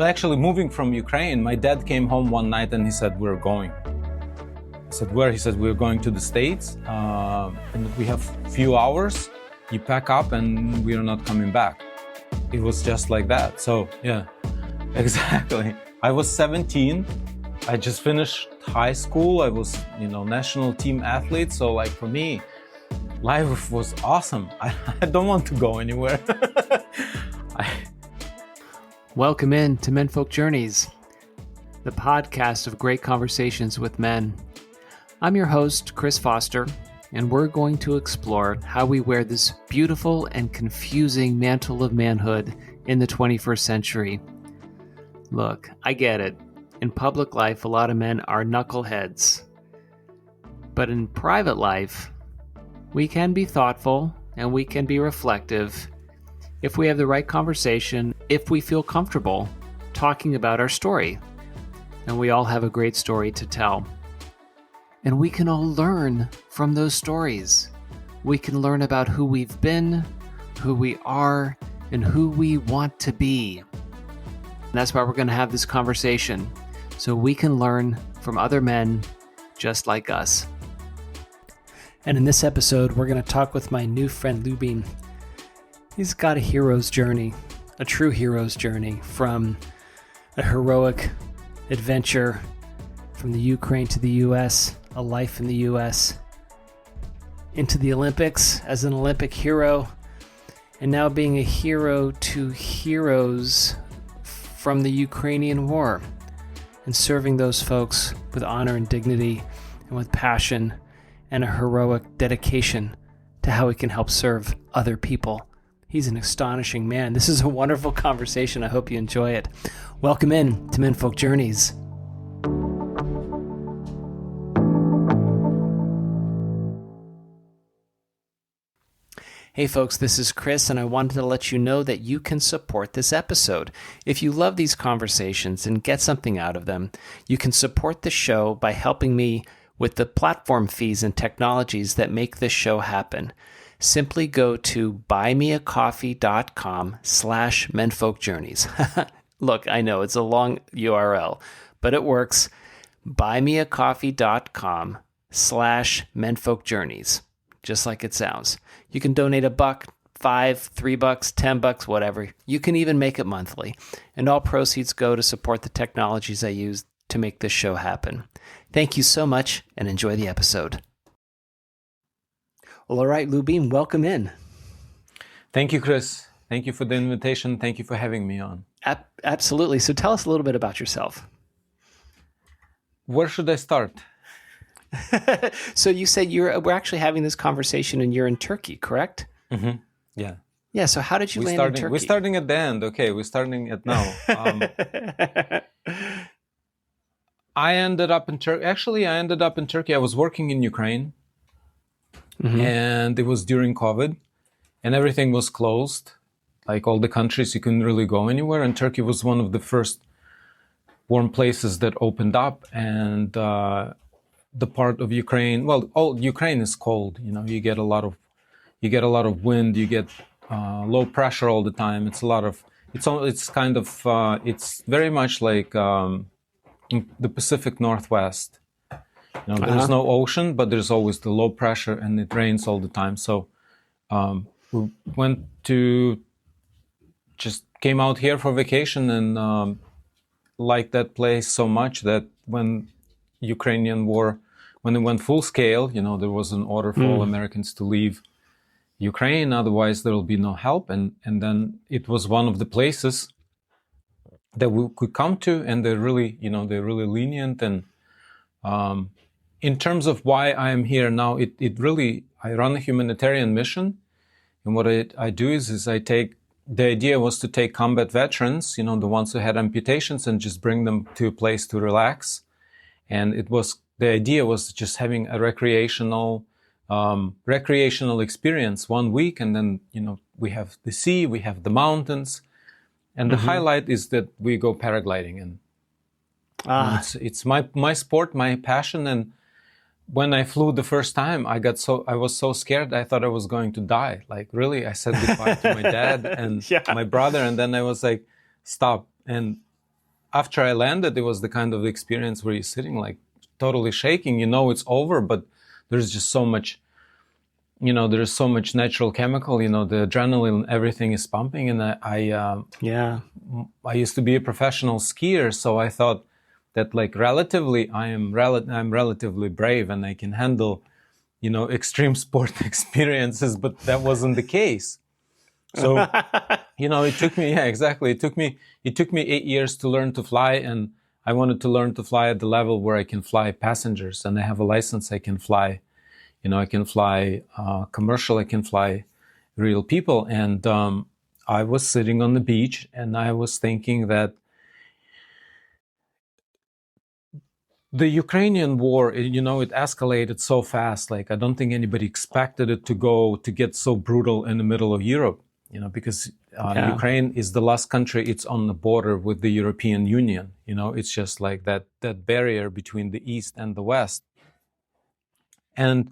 actually moving from Ukraine, my dad came home one night and he said, "We're going." I said, "Where?" He said, "We're going to the States, and we have few hours. You pack up and we are not coming back." It was just like that. So yeah, exactly. I was 17. I just finished high school. I was, national team athlete. So like for me, life was awesome. I don't want to go anywhere. Welcome in to Menfolk Journeys, the podcast of great conversations with men. I'm your host, Chris Foster, and we're going to explore how we wear this beautiful and confusing mantle of manhood in the 21st century. Look, I get it. In public life, a lot of men are knuckleheads. But in private life, we can be thoughtful and we can be reflective if we have the right conversation, if we feel comfortable talking about our story. And we all have a great story to tell. And we can all learn from those stories. We can learn about who we've been, who we are, and who we want to be. And that's why we're going to have this conversation, so we can learn from other men just like us. And in this episode, we're going to talk with my new friend Lyubim. He's got a hero's journey, a true hero's journey, from a heroic adventure from the Ukraine to the U.S., a life in the U.S., into the Olympics as an Olympic hero, and now being a hero to heroes from the Ukrainian war, and serving those folks with honor and dignity and with passion and a heroic dedication to how he can help serve other people. He's an astonishing man. This is a wonderful conversation. I hope you enjoy it. Welcome in to Menfolk Journeys. Hey folks, this is Chris, and I wanted to let you know that you can support this episode. If you love these conversations and get something out of them, you can support the show by helping me with the platform fees and technologies that make this show happen. Simply go to buymeacoffee.com/menfolkjourneys. Look, I know it's a long URL, but it works. buymeacoffee.com/menfolkjourneys. Just like it sounds. You can donate $1, $5, $3, $10, whatever. You can even make it monthly. And all proceeds go to support the technologies I use to make this show happen. Thank you so much and enjoy the episode. Well, all right, Lyubim, welcome in. Thank you, Chris. Thank you for the invitation. Thank you for having me on. Absolutely. So tell us a little bit about yourself. Where should I start? So you said we're actually having this conversation and you're in Turkey, correct? Mm-hmm. Yeah. Yeah. So how did you land in Turkey? We're starting at the end. Okay, we're starting at now. I ended up in Turkey. Actually, I ended up in Turkey. I was working in Ukraine, and it was during COVID, and everything was closed. Like all the countries, you couldn't really go anywhere, and Turkey was one of the first warm places that opened up, and the part of Ukraine, all Ukraine is cold. You get a lot of wind. You get low pressure all the time. It's very much like in the Pacific Northwest. There's no ocean, but there's always the low pressure, and it rains all the time. So we came out here for vacation, and liked that place so much that when Ukrainian war, when it went full scale, there was an order for all Americans to leave Ukraine, otherwise there will be no help. And then it was one of the places that we could come to, and they're really lenient. And in terms of why I am here now, I run a humanitarian mission, and what I do is the idea was to take combat veterans, the ones who had amputations, and just bring them to a place to relax. And the idea was just having a recreational experience 1 week. And then, we have the sea, we have the mountains. And the highlight is that we go paragliding. And it's my sport, my passion. And when I flew the first time, I was so scared. I thought I was going to die. Like, really, I said goodbye to my dad and my brother. And then I was like, stop. And after I landed, it was the kind of experience where you're sitting like totally shaking. You know it's over, but there's just so much, there's so much natural chemical. The adrenaline, everything is pumping. And I used to be a professional skier, so I thought that like relatively, I'm relatively brave and I can handle, extreme sport experiences. But that wasn't the case. So, it took me, yeah, exactly. It took me 8 years to learn to fly, and I wanted to learn to fly at the level where I can fly passengers, and I have a license. I can fly, I can fly commercial, I can fly real people. And I was sitting on the beach and I was thinking that the Ukrainian war, it escalated so fast. Like, I don't think anybody expected it to get so brutal in the middle of Europe. Because Ukraine is the last country, it's on the border with the European Union. It's just like that barrier between the East and the West. And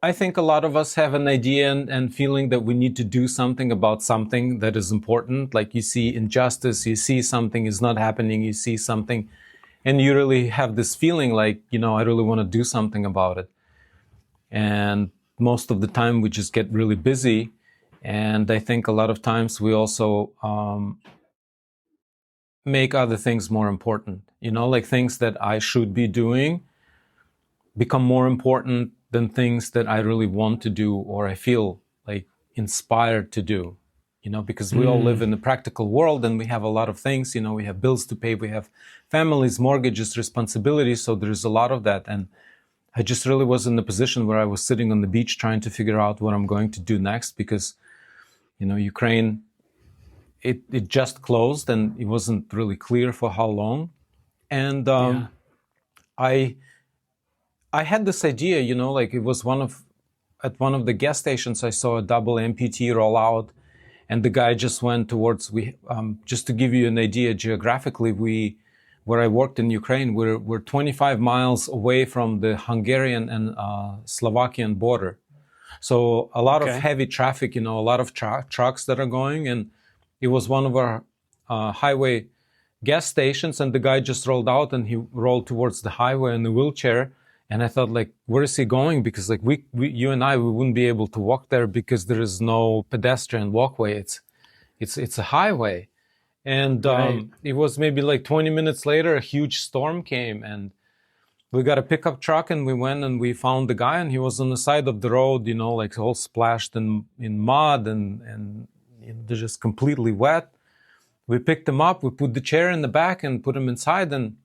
I think a lot of us have an idea and feeling that we need to do something about something that is important. Like, you see injustice, you see something is not happening, you see something, and you really have this feeling like, I really want to do something about it. And most of the time we just get really busy. And I think a lot of times we also make other things more important, like things that I should be doing become more important than things that I really want to do or I feel like inspired to do, because we all live in the practical world and we have a lot of things, we have bills to pay, we have families, mortgages, responsibilities. So there's a lot of that. And I just really was in the position where I was sitting on the beach trying to figure out what I'm going to do next, because, Ukraine, it just closed and it wasn't really clear for how long. And I had this idea, like it was at one of the gas stations, I saw a double amputee roll out, and the guy just went towards, just to give you an idea geographically, where I worked in Ukraine, we're 25 miles away from the Hungarian and Slovakian border. So a lot of heavy traffic, a lot of trucks that are going. And it was one of our highway gas stations, and the guy just rolled out and he rolled towards the highway in the wheelchair. And I thought, like, where is he going? Because like you and I, we wouldn't be able to walk there because there is no pedestrian walkway. It's a highway. And it was maybe like 20 minutes later, a huge storm came, and we got a pickup truck and we went and we found the guy, and he was on the side of the road, like all splashed in mud and they're just completely wet. We picked him up, we put the chair in the back and put him inside. And,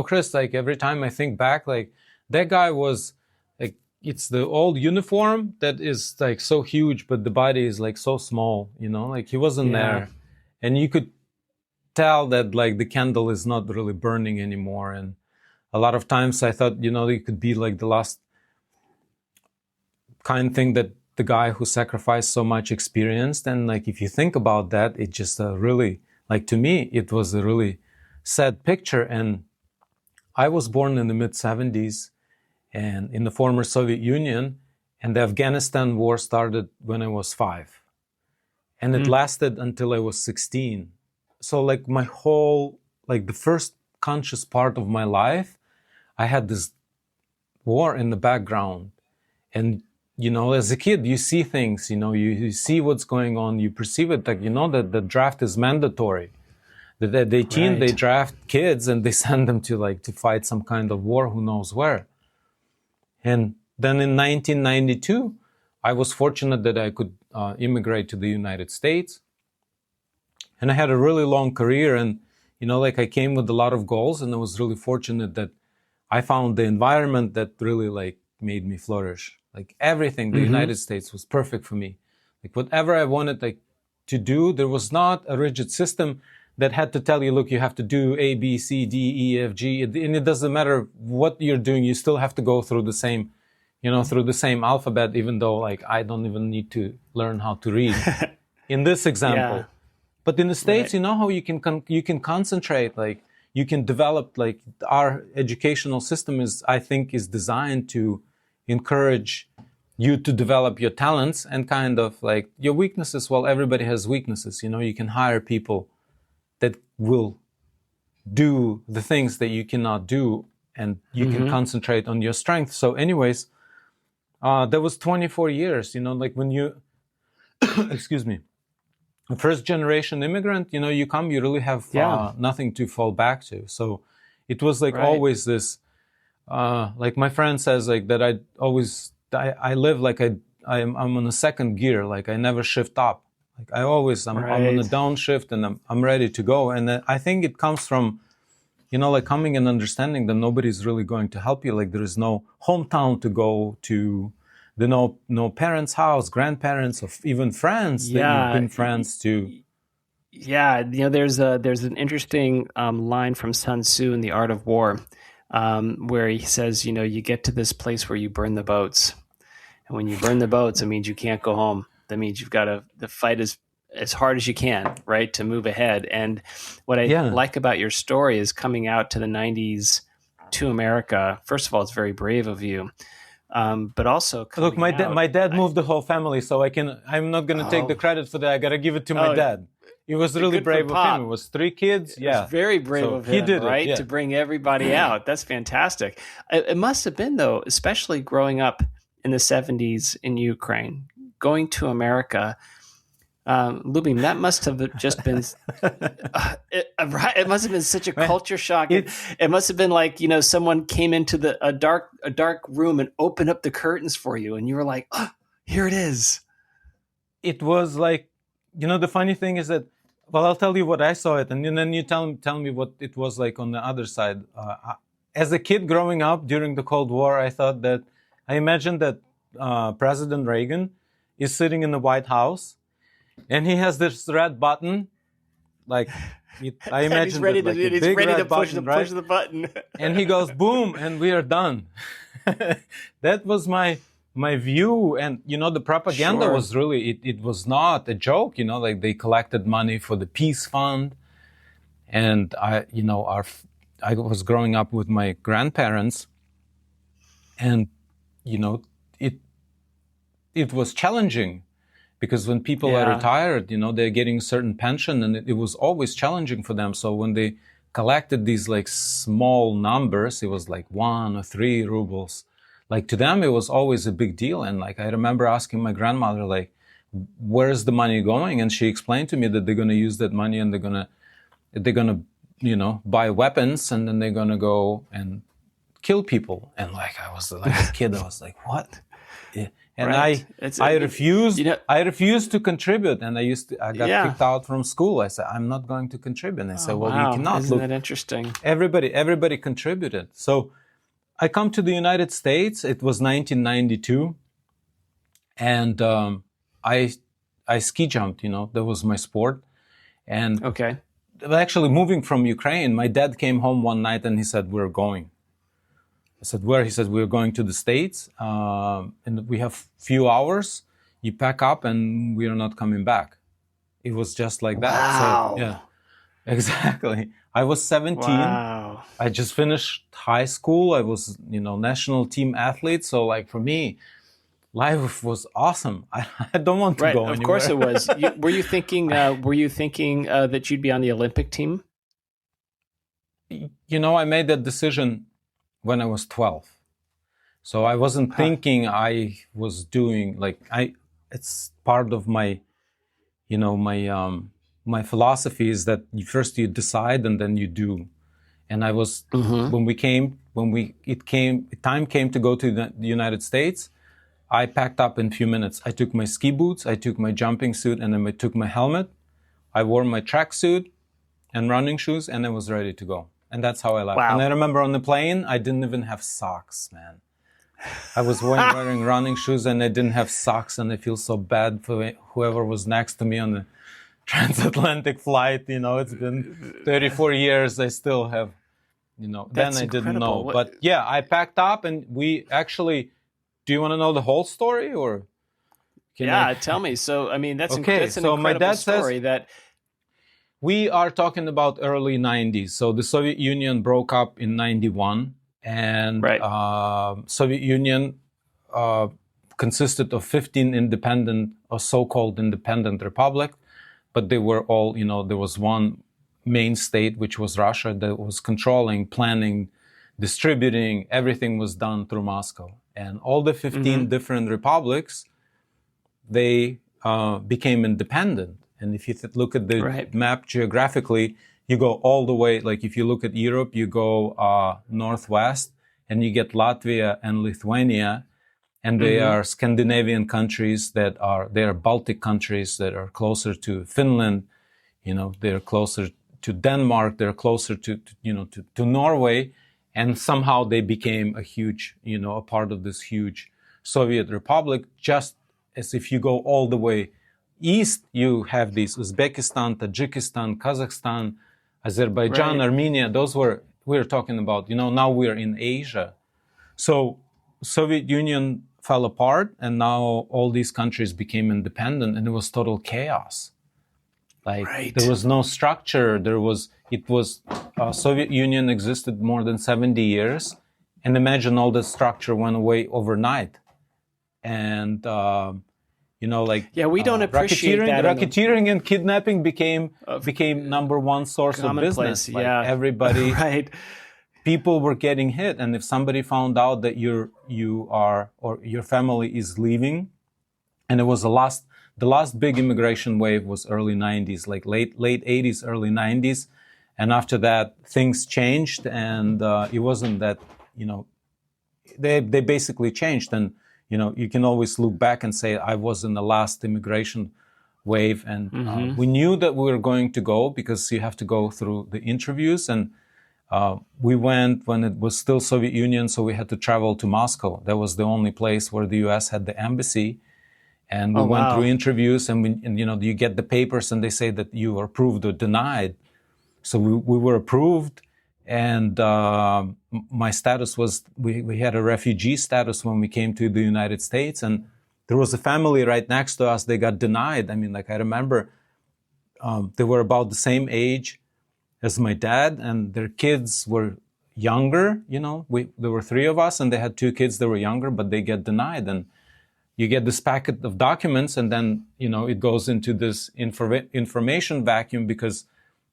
Chris, like every time I think back, like that guy was like, it's the old uniform that is like so huge, but the body is like so small, like he wasn't there. And you could tell that like the candle is not really burning anymore. And a lot of times I thought, it could be like the last kind thing that the guy who sacrificed so much experienced. And like, if you think about that, it just really, like to me, it was a really sad picture. And I was born in the mid-70s and in the former Soviet Union, and the Afghanistan war started when I was 5. And it lasted until I was 16. So like my whole, like the first conscious part of my life, I had this war in the background. And, as a kid, you see things, you see what's going on, you perceive it, like, that the draft is mandatory. That at 18, they draft kids and they send them to fight some kind of war, who knows where. And then in 1992, I was fortunate that I could immigrate to the United States. And I had a really long career, and, I came with a lot of goals, and I was really fortunate that I found the environment that really made me flourish. Like everything, the United States was perfect for me. Like whatever I wanted to do, there was not a rigid system that had to tell you, look, you have to do A, B, C, D, E, F, G. And it doesn't matter what you're doing, you still have to go through the same, through the same alphabet, even though I don't even need to learn how to read in this example. Yeah. But in the States, how you can concentrate, you can develop, our educational system is designed to encourage, you to develop your talents and kind of like your weaknesses. Well, everybody has weaknesses. You can hire people that will do the things that you cannot do, and you can concentrate on your strength. So anyways, that was 24 years, like when you, excuse me, a first generation immigrant, you come, you really have nothing to fall back to. So it was like always this, like my friend says, like that I live like I'm on a second gear, like I never shift up. Like I'm on a downshift, and I'm ready to go. And I think it comes from, like coming and understanding that nobody's really going to help you. Like there is no hometown to go to, no parents' house, grandparents, or even friends that you've been friends to. Yeah, there's an interesting line from Sun Tzu in The Art of War, where he says, you get to this place where you burn the boats, and when you burn the boats, it means you can't go home. That means you've got to fight as hard as you can, right, to move ahead. And what I like about your story is coming out to the 90s to America. First of all, it's very brave of you, but also look, my dad moved the whole family, so I'm not going to take the credit for that. I got to give it to my dad. It was really brave of him. It was 3 kids. It was very brave of him, he did right? it, to bring everybody out. That's fantastic. It must have been, though, especially growing up in the 70s in Ukraine, going to America. Lyubim, that must have just been it must have been such a culture shock. It must have been like, someone came into a dark room and opened up the curtains for you, and you were like, oh, here it is. It was like, the funny thing is that, well, I'll tell you what I saw it, and then you tell me what it was like on the other side. As a kid growing up during the Cold War, I imagined that President Reagan is sitting in the White House, and he has this red button, like I imagine he's ready to push the button, and he goes boom, and we are done. That was my view. And the propaganda was really, it was not a joke. Like they collected money for the peace fund, and I was growing up with my grandparents, and it was challenging. Because when people are retired, they're getting a certain pension, and it was always challenging for them. So when they collected these like small numbers, it was like 1 or 3 rubles. Like to them, it was always a big deal. And like I remember asking my grandmother, like, where's the money going? And she explained to me that they're going to use that money, and they're gonna buy weapons, and then they're gonna go and kill people. And like I was like a kid, I was like, what? Yeah. And I refused. I refused to contribute, and I got kicked out from school. I said, I'm not going to contribute. And I said, well, you cannot. Isn't that interesting? Everybody contributed. So I come to the United States. It was 1992, and I ski jumped. That was my sport. And actually, moving from Ukraine, my dad came home one night and he said, we're going. I said, where? He said, we're going to the States, and we have few hours. You pack up, and we are not coming back. It was just like that. Wow. So, yeah, exactly. I was 17. Wow. I just finished high school. I was, national team athlete. So, like for me, life was awesome. I don't want to go anywhere. Of course it was. Were you thinking that you'd be on the Olympic team? I made that decision when I was 12. So I wasn't thinking I was doing it's part of my, my philosophy is that first you decide and then you do. And I was, time came to go to the United States, I packed up in a few minutes. I took my ski boots, I took my jumping suit, and then I took my helmet. I wore my tracksuit and running shoes, and I was ready to go. And that's how I left. Wow. And I remember on the plane, I didn't even have socks, man. I was wearing running shoes, and I didn't have socks, and I feel so bad for whoever was next to me on the transatlantic flight. It's been 34 years. I still have, That's then I didn't incredible. know. But yeah, I packed up, and we actually, do you want to know the whole story, or? Tell me. So, I mean, that's an so incredible my dad story says, we are talking about early 90s. So the Soviet Union broke up in 91, and Soviet Union consisted of 15 independent or so-called independent republics, but they were all, there was one main state, which was Russia, that was controlling, planning, distributing. Everything was done through Moscow. And all the 15 different republics, they became independent. And if you look at the map geographically, you go all the way, like if you look at Europe, you go northwest, and you get Latvia and Lithuania, and they are Scandinavian countries they are Baltic countries that are closer to Finland, they're closer to Denmark, they're closer to Norway, and somehow they became a huge, a part of this huge Soviet republic. Just as if you go all the way east, you have these Uzbekistan, Tajikistan, Kazakhstan, Azerbaijan, Armenia. We're talking about, now we're in Asia. So Soviet Union fell apart, and now all these countries became independent, and it was total chaos. There was no structure. Soviet Union existed more than 70 years, and imagine all the structure went away overnight. And, we don't appreciate that. Racketeering and kidnapping became number one source of business. Everybody, people were getting hit. And if somebody found out that you are, or your family is leaving, and it was the last big immigration wave was early 90s, like late 80s, early 90s. And after that, things changed, and it wasn't that, they basically changed. And, you can always look back and say, I was in the last immigration wave. And we knew that we were going to go, because you have to go through the interviews. And we went when it was still Soviet Union, so we had to travel to Moscow. That was the only place where the U.S. had the embassy. And we went through interviews, and you get the papers, and they say that you are approved or denied. So we were approved, and my status was, we had a refugee status when we came to the United States, and there was a family right next to us. They got denied. I mean, I remember they were about the same age as my dad, and their kids were younger. There were three of us, and they had two kids that were younger, but they get denied. And you get this packet of documents, and then, it goes into this information vacuum, because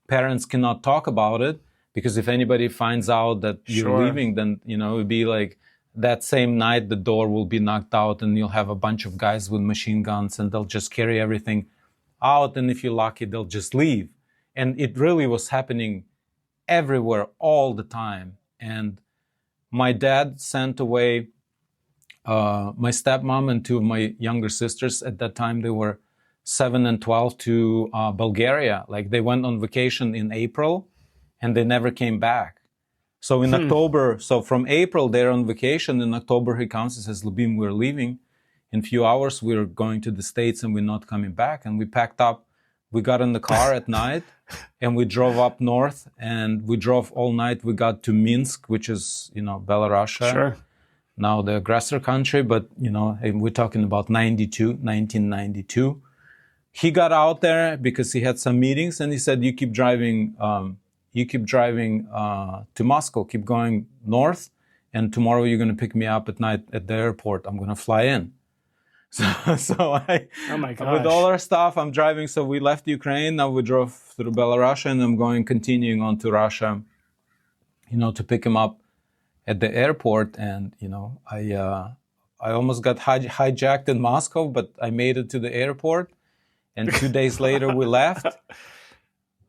parents cannot talk about it, because if anybody finds out that you're leaving, then, it would be like that same night the door will be knocked out, and you'll have a bunch of guys with machine guns, and they'll just carry everything out. And if you're lucky, they'll just leave. And it really was happening everywhere all the time. And my dad sent away my stepmom and two of my younger sisters. At that time, they were 7 and 12 to Bulgaria. They went on vacation in April, and they never came back. So in October, so from April, they're on vacation. In October, he comes and says, Lyubim, we're leaving. In a few hours, we're going to the States, and we're not coming back. And we packed up. We got in the car at night, and we drove up north, and we drove all night. We got to Minsk, which is, Belarus. Sure. Now the aggressor country, but, we're talking about 1992. He got out there because he had some meetings, and he said, you keep driving to Moscow, keep going north, and tomorrow you're going to pick me up at night at the airport. I'm going to fly in. So I, oh my gosh. With all our stuff, I'm driving. So we left Ukraine. Now we drove through Belarus, and I'm continuing on to Russia, to pick him up at the airport. And, I almost got hijacked in Moscow, but I made it to the airport. And 2 days later, we left.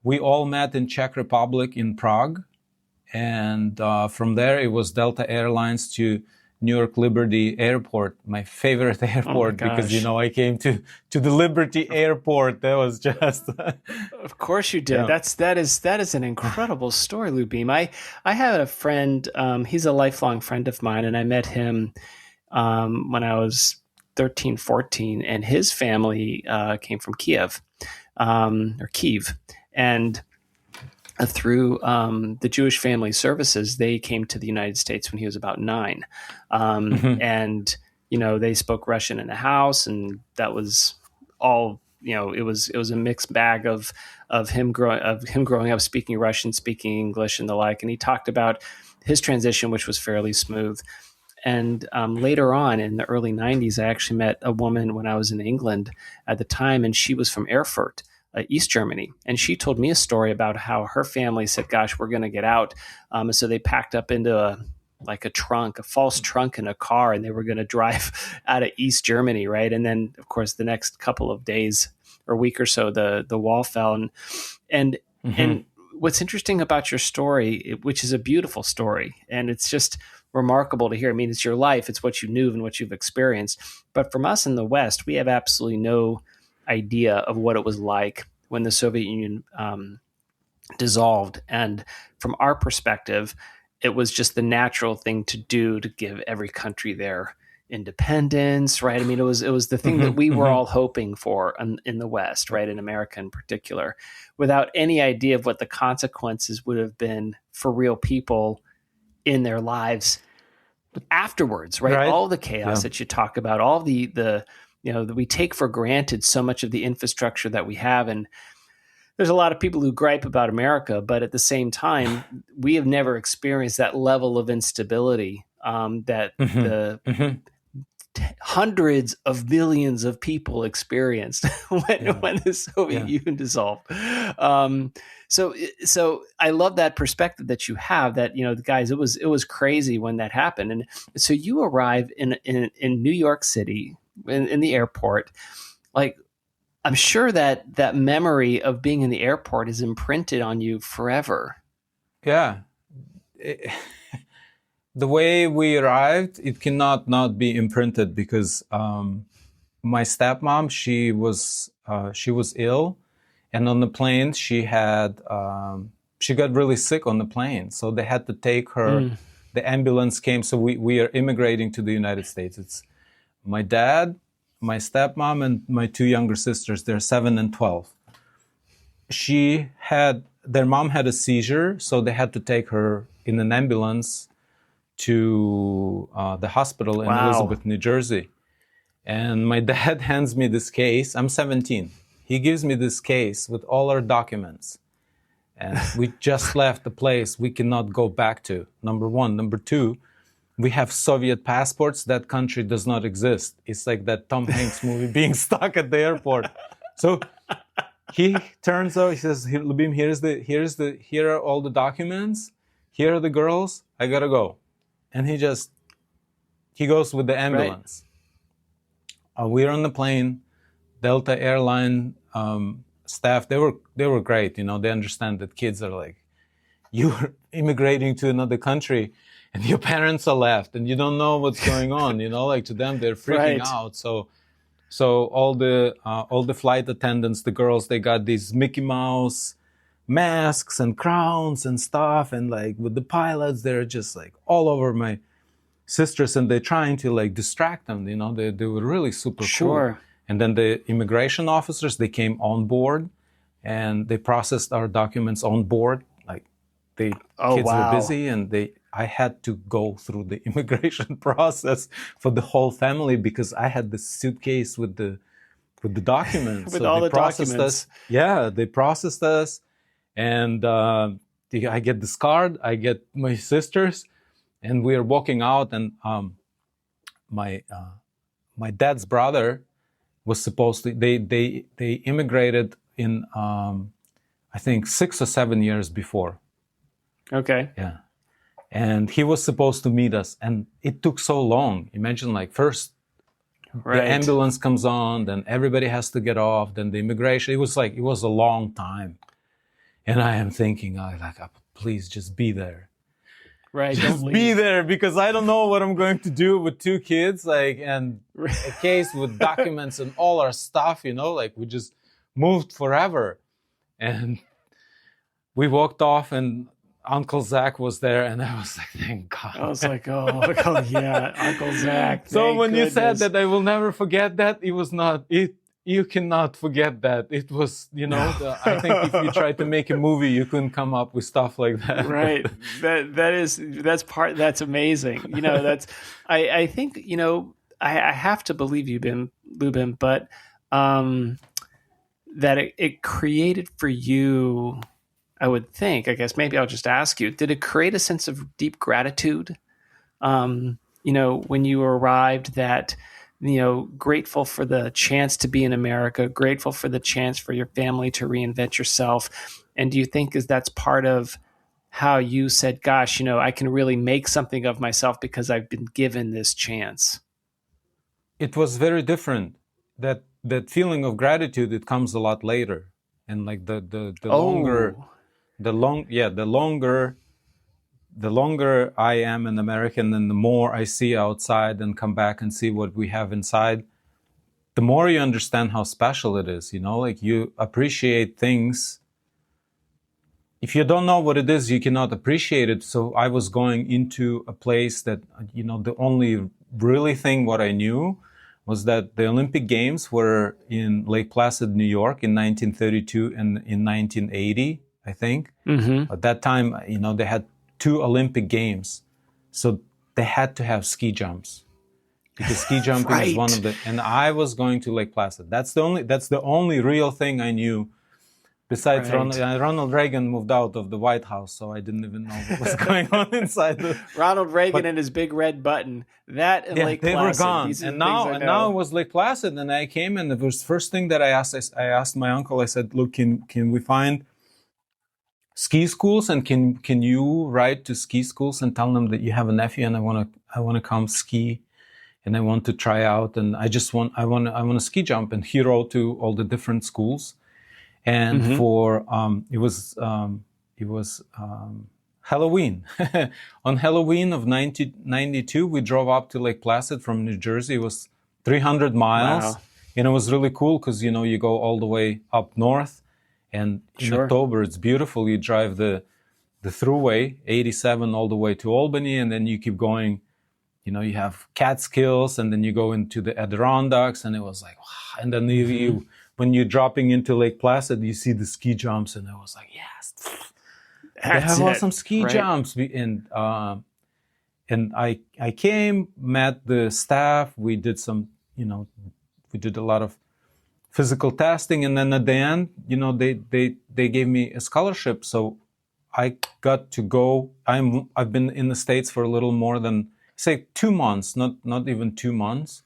We all met in Czech Republic in Prague. And from there, it was Delta Airlines to New York Liberty Airport, my favorite airport, because, I came to the Liberty Airport. That was just... Of course you did. Yeah. That is an incredible story, Lyubim. I had a friend, he's a lifelong friend of mine, and I met him when I was 13, 14, and his family came from Kiev, or Kyiv. And through the Jewish Family Services, they came to the United States when he was about 9. And, they spoke Russian in the house, and that was all, it was a mixed bag of him growing up speaking Russian, speaking English and the like. And he talked about his transition, which was fairly smooth. And later on in the early 90s, I actually met a woman when I was in England at the time, and she was from Erfurt, East Germany. And she told me a story about how her family said, gosh, we're going to get out. And so they packed up into a false trunk in a car, and they were going to drive out of East Germany, right? And then, of course, the next couple of days or week or so, the wall fell. And what's interesting about your story, which is a beautiful story, and it's just remarkable to hear. I mean, it's your life, it's what you knew and what you've experienced. But from us in the West, we have absolutely no idea of what it was like when the Soviet Union dissolved. And from our perspective, it was just the natural thing to do to give every country their independence, right? I mean, it was the thing that we were all hoping for in the West, right? In America in particular, without any idea of what the consequences would have been for real people in their lives afterwards, right? All the chaos that you talk about, all the that we take for granted so much of the infrastructure that we have. And there's a lot of people who gripe about America, but at the same time, we have never experienced that level of instability that the hundreds of millions of people experienced when the Soviet Union dissolved. So I love that perspective that you have, that, guys, it was crazy when that happened. And so you arrive in New York City in the airport. Like, I'm sure that memory of being in the airport is imprinted on you forever. Yeah. The way we arrived, it cannot not be imprinted, because my stepmom, she was ill, and on the plane she got really sick on the plane, so they had to take her. The ambulance came, so we are immigrating to the United States. It's my dad, my stepmom, and my two younger sisters. They're 7 and 12. Their mom had a seizure, so they had to take her in an ambulance to the hospital in Elizabeth, New Jersey. And my dad hands me this case. I'm 17. He gives me this case with all our documents. And we just left the place we cannot go back to, number one. Number two, we have Soviet passports. That country does not exist. It's like that Tom Hanks movie, being stuck at the airport. So he turns out, he says, Lyubim, here are all the documents. Here are the girls. I gotta go. And he goes with the ambulance. Right. We're on the plane. Delta Airline staff, they were great. They understand that kids are like, you're immigrating to another country and your parents are left and you don't know what's going on. Like, to them, they're freaking out. So all the flight attendants, the girls, they got these Mickey Mouse masks and crowns and stuff, and like with the pilots, they're just like all over my sisters, and they're trying to like distract them. They were really super cool. And then the immigration officers, they came on board and they processed our documents on board. Like, the kids were busy, and I had to go through the immigration process for the whole family, because I had this suitcase with the documents. With all the documents. They processed us. And I get this card, I get my sisters, and we are walking out. And my dad's brother was supposed to. They immigrated in I think 6 or 7 years before. Okay. Yeah, and he was supposed to meet us, and it took so long. Imagine, like, first the ambulance comes on, then everybody has to get off, then the immigration. It was a long time. And I am thinking, please just be there. Right. Just be there, because I don't know what I'm going to do with 2 kids, and a case with documents and all our stuff, we just moved forever. And we walked off, and Uncle Zach was there, and I was like, thank God. I was like, oh yeah, Uncle Zach. So when you said that I will never forget that, it was not it. You cannot forget that. It was, I think if you tried to make a movie, you couldn't come up with stuff like that. Right. That's amazing. I think, I have to believe you, Lyubim, but that it created for you, I would think, I guess maybe I'll just ask you, did it create a sense of deep gratitude when you arrived that, grateful for the chance to be in America, grateful for the chance for your family to reinvent yourself? And do you think that's part of how you said, gosh, I can really make something of myself because I've been given this chance? It was very different. That feeling of gratitude, it comes a lot later. And like the longer I am an American, and the more I see outside and come back and see what we have inside, the more you understand how special it is. Like you appreciate things. If you don't know what it is, you cannot appreciate it. So I was going into a place that, the only really thing what I knew was that the Olympic Games were in Lake Placid, New York in 1932 and in 1980, I think. Mm-hmm. At that time, they had 2 Olympic Games. So they had to have ski jumps. Because ski jumping is one of and I was going to Lake Placid. That's the only real thing I knew. Besides, Ronald Reagan moved out of the White House, so I didn't even know what was going on inside. Ronald Reagan and his big red button. That and Lake Placid. They were gone. And now it was Lake Placid, and I came, and the first thing that I asked my uncle, I said, look, can we find ski schools, and can you write to ski schools and tell them that you have a nephew and I want to come ski, and I want to try out, and I want to ski jump. And he wrote to all the different schools. And mm-hmm. for it was Halloween. On Halloween of 1992, we drove up to Lake Placid from New Jersey. It was 300 miles. Wow. And it was really cool because, you go all the way up north. And in October, it's beautiful. You drive the thruway, 87, all the way to Albany. And then you keep going. You have Catskills, and then you go into the Adirondacks. And it was like, wow. And then mm-hmm. When you're dropping into Lake Placid, you see the ski jumps, and I was like, yes, they have awesome ski jumps. And I came, met the staff. We did we did a lot of physical testing, and then at the end, they gave me a scholarship. So I got to go. I've been in the States for a little more than, say, 2 months, not even 2 months,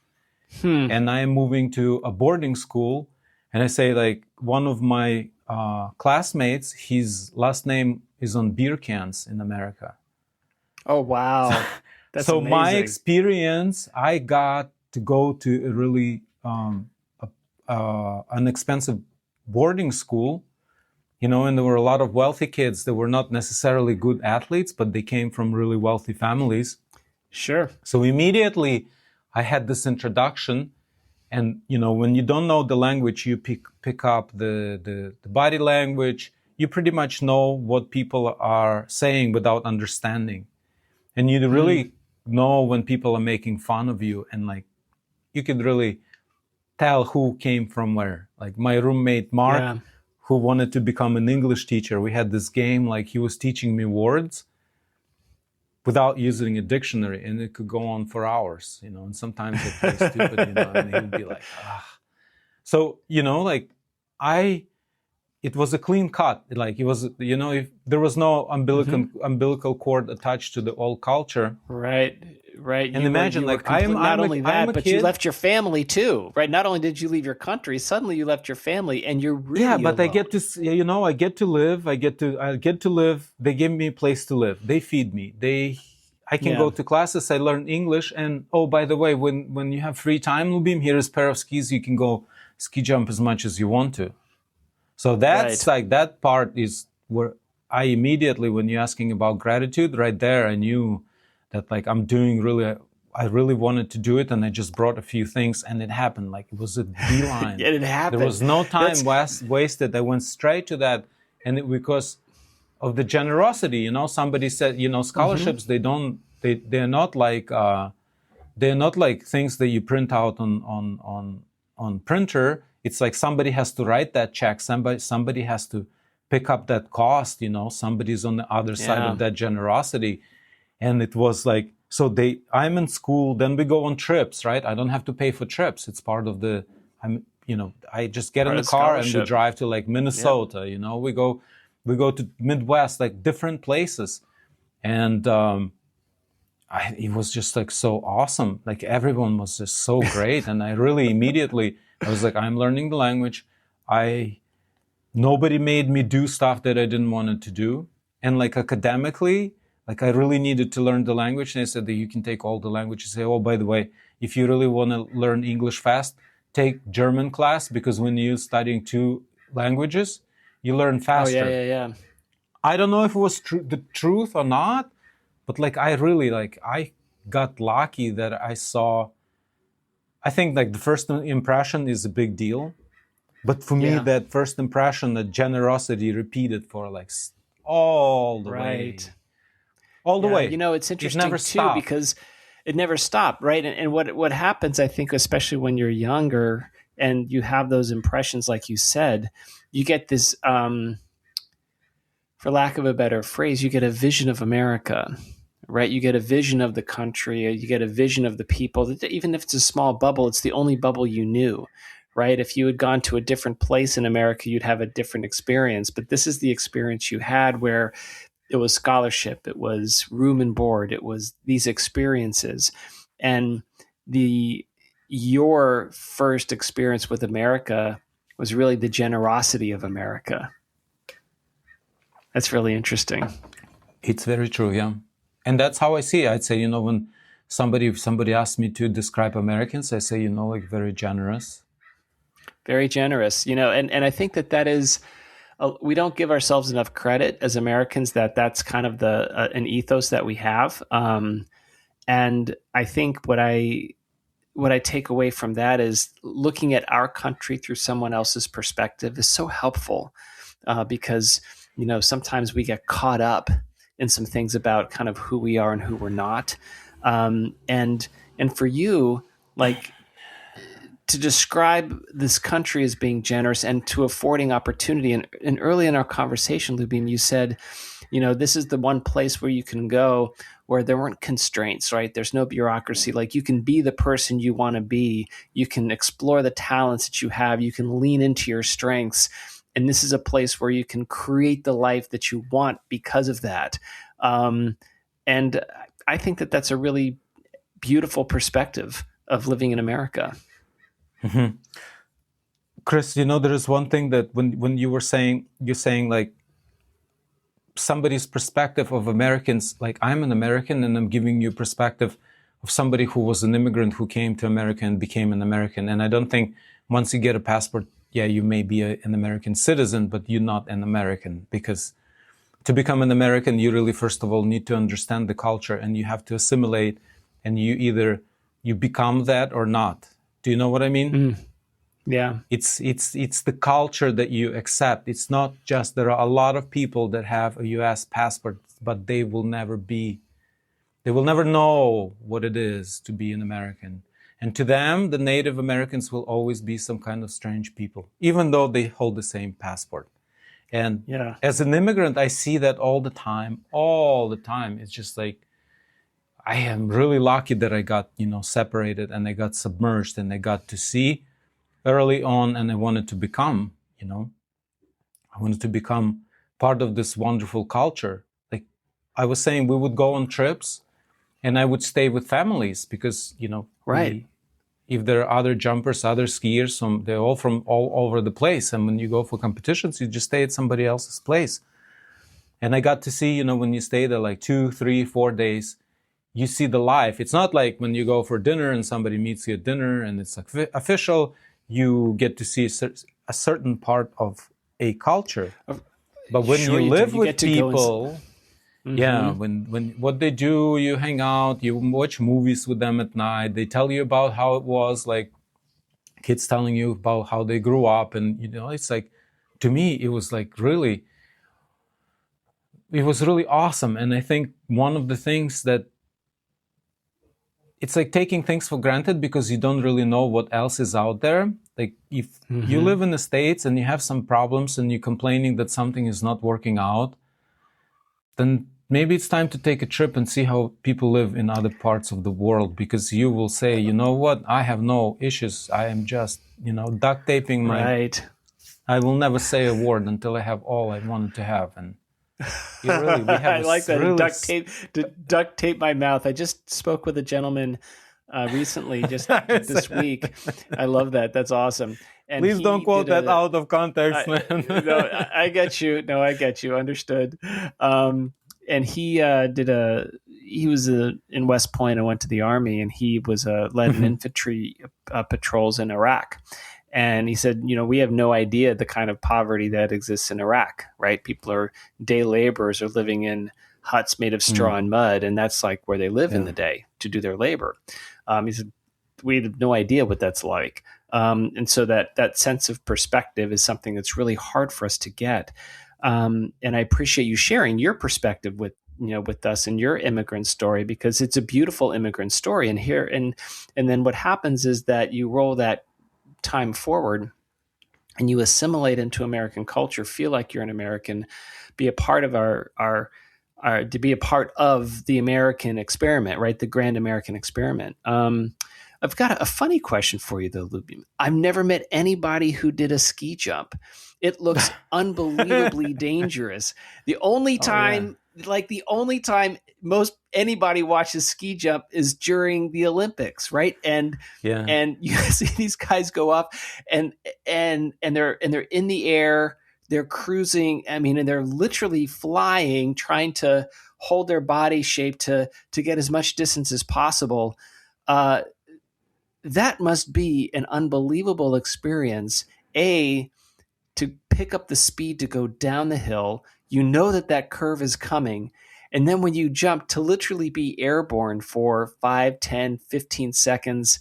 and I am moving to a boarding school. And I say, like, one of my classmates, his last name is on beer cans in America. Oh, wow. That's so amazing. My experience, I got to go to a really an expensive boarding school, and there were a lot of wealthy kids that were not necessarily good athletes, but they came from really wealthy families. Sure. So immediately I had this introduction. And, when you don't know the language, you pick up the body language. You pretty much know what people are saying without understanding. And you really know when people are making fun of you. And, like, you could really tell who came from where. Like, my roommate, Mark, who wanted to become an English teacher, we had this game, like, he was teaching me words without using a dictionary, and it could go on for hours, and sometimes it's very stupid, and he would be like, ah. So, it was a clean cut. Like, it was, if there was no umbilical cord attached to the old culture. Right. And imagine, like, not only that, but you left your family too, right? Not only did you leave your country, suddenly you left your family, and you're really but alone. I get to, I get to live. I get to live. They give me a place to live. They feed me. I can go to classes. I learn English. And oh, by the way, when you have free time, Lyubim, here's a pair of skis. You can go ski jump as much as you want to. So that's like, that part is where I immediately, when you're asking about gratitude, right there, I knew that, like, I really wanted to do it, and I just brought a few things, and it happened. Like, it was a beeline. It happened. There was no time wasted. I went straight to that, and because of the generosity, somebody said, scholarships, they're not like things that you print out on printer. It's like somebody has to write that check. Somebody has to pick up that cost. Somebody's on the other side of that generosity. And it was like, I'm in school, then we go on trips, right? I don't have to pay for trips. It's part of I just get in the car and we drive to, like, Minnesota, we go to Midwest, like, different places. And it was just like so awesome. Like everyone was just so great. And I really immediately, I was like, I'm learning the language. Nobody made me do stuff that I didn't want to do. And like academically, like I really needed to learn the language. And they said that you can take all the languages. Say, oh, by the way, if you really want to learn English fast, take German class, because when you're studying 2 languages, you learn faster. Oh, yeah. I don't know if it was the truth or not, but like I really I got lucky that I think like the first impression is a big deal. But for me, that first impression, that generosity repeated for like all the way. All the way. You know, it's interesting never too, stopped. because it never stopped, right? And what happens, I think, especially when you're younger and you have those impressions, like you said, you get this, for lack of a better phrase, you get a vision of America, right? You get a vision of the country, you get a vision of the people. Even if it's a small bubble, it's the only bubble you knew, right? If you had gone to a different place in America, you'd have a different experience. But this is the experience you had, where it was scholarship, it was room and board, it was these experiences. And your first experience with America was really the generosity of America. That's really interesting. It's very true, yeah. And that's how I see it. I'd say, when somebody asks me to describe Americans, I say, like very generous. Very generous, and I think that is, we don't give ourselves enough credit as Americans that's kind of an ethos that we have. And I think what I take away from that is looking at our country through someone else's perspective is so helpful, because, sometimes we get caught up in some things about kind of who we are and who we're not. And for you, like, to describe this country as being generous and to affording opportunity. And early in our conversation, Lyubim, you said, this is the one place where you can go where there weren't constraints, right? There's no bureaucracy. Like, you can be the person you want to be. You can explore the talents that you have. You can lean into your strengths. And this is a place where you can create the life that you want because of that. And I think that that's a really beautiful perspective of living in America. Mm-hmm. Chris, there is one thing that when you're saying like somebody's perspective of Americans, like I'm an American and I'm giving you perspective of somebody who was an immigrant who came to America and became an American. And I don't think once you get a passport, you may be an American citizen, but you're not an American, because to become an American, you really, first of all, need to understand the culture and you have to assimilate, and you become that or not. Do you know what I mean? Yeah. It's the culture that you accept. It's not just, there are a lot of people that have a US passport, but they will never know what it is to be an American. And to them, the Native Americans will always be some kind of strange people, even though they hold the same passport. And as an immigrant, I see that all the time. It's just like, I am really lucky that I got, separated and I got submerged and I got to see early on, and I wanted to become, part of this wonderful culture. Like I was saying, we would go on trips and I would stay with families because, right. If there are other jumpers, other skiers, they're all from all over the place. And when you go for competitions, you just stay at somebody else's place. And I got to see, when you stay there like 2, 3, 4 days, you see the life. It's not like when you go for dinner and somebody meets you at dinner and it's like official, you get to see a certain part of a culture. But when you live with people, when what they do, you hang out, you watch movies with them at night, they tell you about how it was, like kids telling you about how they grew up. And, it's like, to me, it was really awesome. And I think one of the things that, it's like taking things for granted because you don't really know what else is out there. Like if you live in the States and you have some problems and you're complaining that something is not working out, then maybe it's time to take a trip and see how people live in other parts of the world, because you will say, you know what, I have no issues. I am just, duct taping my... Right. I will never say a word until I have all I wanted to have. And We have I like that. really Duct tape my mouth. I just spoke with a gentleman recently, just this week. I love that. That's awesome. And Please don't quote that out of context, man. No, I get you. No, I get you. Understood. And he he was in West Point. I went to the Army, and he was led an infantry patrols in Iraq. And he said, we have no idea the kind of poverty that exists in Iraq, right? People are day laborers, are living in huts made of straw and mud, and that's like where they live in the day to do their labor. He said, we have no idea what that's like. And so that sense of perspective is something that's really hard for us to get. And I appreciate you sharing your perspective with us and your immigrant story, because it's a beautiful immigrant story. And then what happens is that you roll that time forward and you assimilate into American culture, feel like you're an American, be a part of to be a part of the American experiment, right? The grand American experiment. I've got a funny question for you though, Lyubim. I've never met anybody who did a ski jump. It looks unbelievably dangerous. The only time most anybody watches ski jump is during the Olympics, right? And you see these guys go up and they're in the air, they're cruising. I mean, and they're literally flying, trying to hold their body shape to get as much distance as possible. That must be an unbelievable experience. To pick up the speed to go down the hill, that curve is coming. And then when you jump, to literally be airborne for 5, 10, 15 seconds.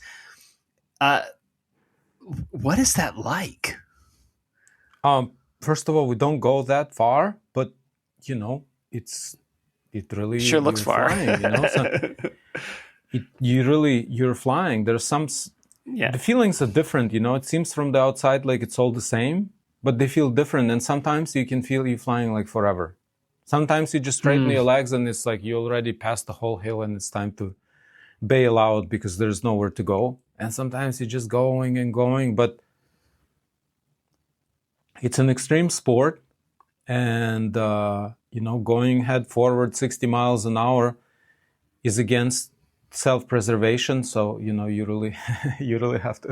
What is that like? First of all, we don't go that far, but it really sure looks far. Flying, so you're flying. There's some the feelings are different. It seems from the outside like it's all the same, but they feel different. And sometimes you can feel you flying like forever. Sometimes you just straighten your legs and it's like you already passed the whole hill and it's time to bail out because there's nowhere to go. And sometimes you're just going and going, but it's an extreme sport. And, going head forward 60 miles an hour is against self-preservation. So, you really have to,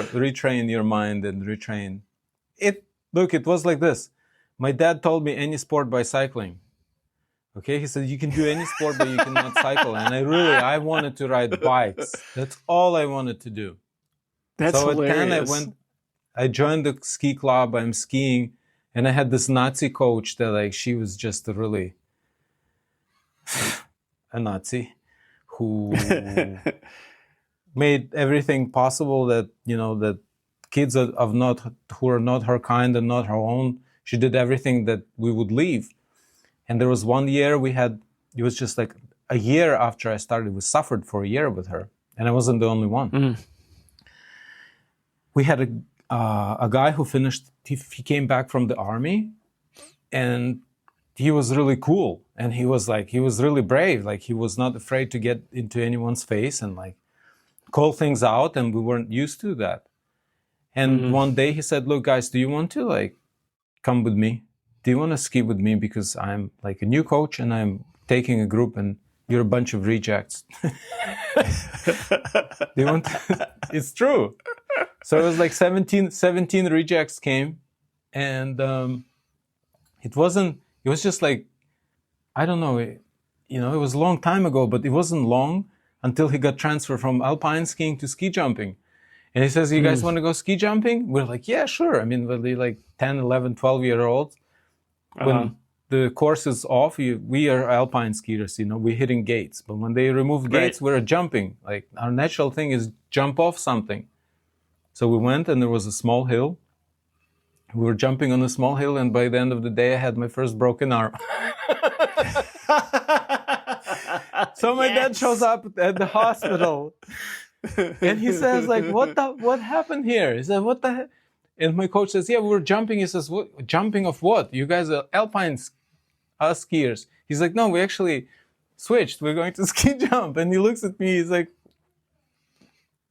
retrain your mind and retrain it. Look, it was like this. My dad told me any sport by cycling. Okay. He said, you can do any sport, but you cannot cycle. And I wanted to ride bikes. That's all I wanted to do. That's so hilarious. I joined the ski club. I'm skiing. And I had this Nazi coach that she was just really a Nazi who made everything possible that, that kids who are not her kind and not her own, she did everything that we would leave. And there was one year it was just like a year after I started, we suffered for a year with her. And I wasn't the only one. We had a guy who he came back from the army and he was really cool. And he was really brave. Like he was not afraid to get into anyone's face and call things out. And we weren't used to that. And one day he said, look, guys, do you want to come with me? Do you want to ski with me? Because I'm a new coach and I'm taking a group and you're a bunch of rejects. Do you want to? It's true. So it was 17 rejects came and it was just I don't know, it was a long time ago, but it wasn't long until he got transferred from alpine skiing to ski jumping. And he says, you guys want to go ski jumping? We're like, yeah, sure. I mean, we're 10, 11, 12-year-olds. When the course is off, we are alpine skiers, we're hitting gates. But when they remove gates, we're jumping. Our natural thing is jump off something. So we went and there was a small hill. We were jumping on a small hill. And by the end of the day, I had my first broken arm. So my dad shows up at the hospital. And he says, what happened here? He said, what the heck? And my coach says, yeah, we were jumping. He says, what? Jumping of what? You guys are alpine skiers. He's like, no, we actually switched. We're going to ski jump. And he looks at me. He's like,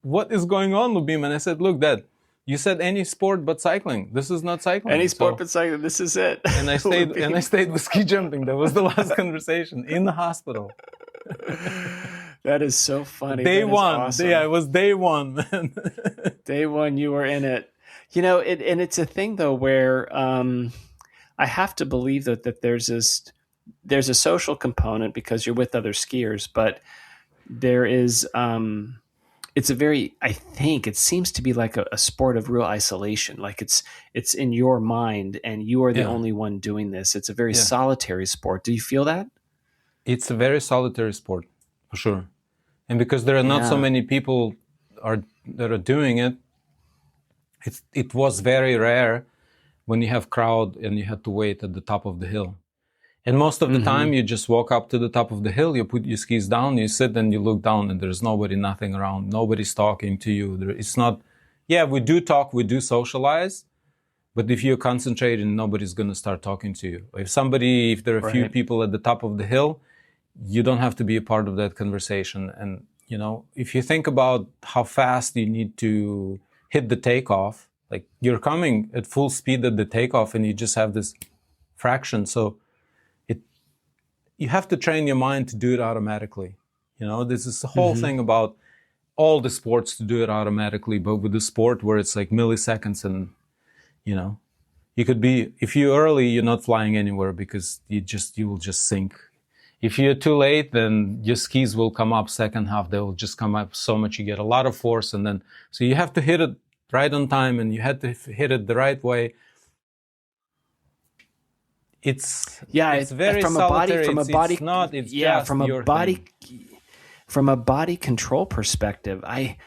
what is going on, Lyubim? And I said, look, Dad, You said any sport but cycling. This is not cycling. Any sport but cycling. This is it. And I stayed with ski jumping. That was the last conversation in the hospital. That is so funny. Day one. Awesome. Yeah, it was day one. Day one, you were in it. You know, and it's a thing though where I have to believe that there's a social component because you're with other skiers, but there is I think it seems to be like a sport of real isolation. Like it's in your mind and you are the only one doing this. It's a very solitary sport. Do you feel that? It's a very solitary sport, for sure. And because there are not so many people that are doing it, it was very rare when you have crowd and you had to wait at the top of the hill. And most of the time, you just walk up to the top of the hill, you put your skis down, you sit and you look down, and there's nobody, nothing around. Nobody's talking to you. It's not, we do talk, we do socialize, but if you're concentrating, nobody's going to start talking to you. If there are a few people at the top of the hill, you don't have to be a part of that conversation. And, if you think about how fast you need to hit the takeoff, like you're coming at full speed at the takeoff and you just have this fraction. So you have to train your mind to do it automatically. This is the whole thing about all the sports to do it automatically, but with the sport where it's like milliseconds and, you could be, if you're early, you're not flying anywhere because you will just sink. If you're too late, then your skis will come up second half. They will just come up so much. You get a lot of force. And then, so you have to hit it right on time and you have to hit it the right way. It's very solitary. From a body control perspective, I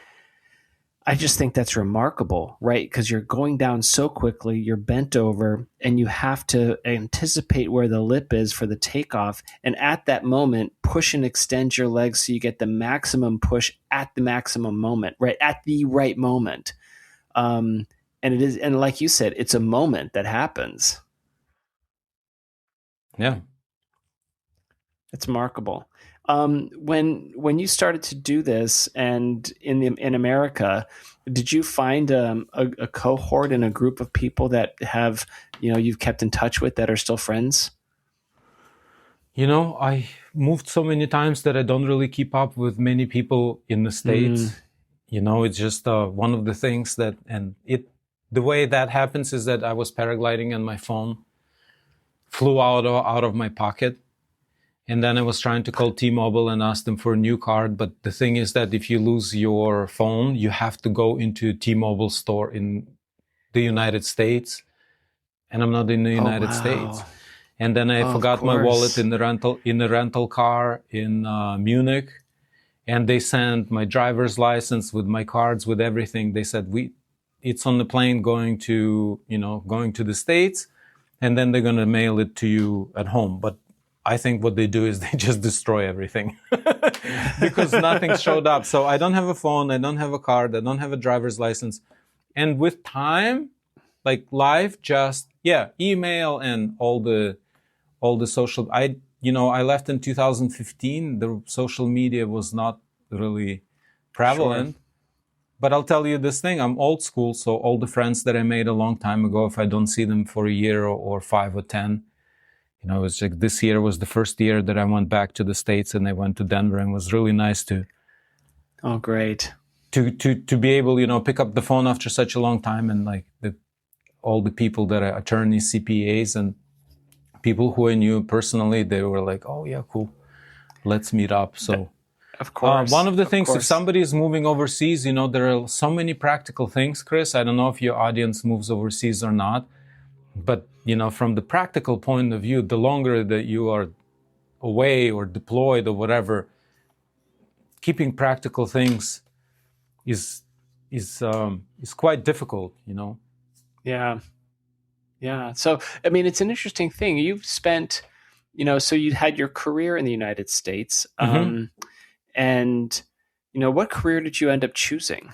just think that's remarkable, right? Because you're going down so quickly, you're bent over, and you have to anticipate where the lip is for the takeoff. And at that moment, push and extend your legs so you get the maximum push at the maximum moment, right? At the right moment. And like you said, it's a moment that happens. Yeah. It's remarkable. When you started to do this and in America, did you find a cohort and a group of people that have, you've kept in touch with that are still friends? I moved so many times that I don't really keep up with many people in the States. It's just one of the things the way that happens is that I was paragliding and my phone flew out of my pocket. And then I was trying to call T-Mobile and ask them for a new card. But the thing is that if you lose your phone, you have to go into T-Mobile store in the United States. And I'm not in the United States. And then I forgot my wallet in the rental car in Munich. And they sent my driver's license with my cards, with everything. They said, it's on the plane going to the States. And then they're going to mail it to you at home. But I think what they do is they just destroy everything because nothing showed up. So I don't have a phone. I don't have a card. I don't have a driver's license. And with time, like life just, email and all the social, I left in 2015. The social media was not really prevalent. Sure. But I'll tell you this thing, I'm old school. So all the friends that I made a long time ago, if I don't see them for a year or 5 or 10, it's like this year was the first year that I went back to the States and I went to Denver, and it was really nice to. Oh, great. To be able, pick up the phone after such a long time, and like all the people that are attorneys, CPAs, and people who I knew personally, they were like, oh yeah, cool, let's meet up. So. Of course. One of the things, if somebody is moving overseas, there are so many practical things, Chris. I don't know if your audience moves overseas or not, but, from the practical point of view, the longer that you are away or deployed or whatever, keeping practical things is quite difficult, Yeah. Yeah. So, I mean, it's an interesting thing. You've spent, so you had your career in the United States. And, what career did you end up choosing?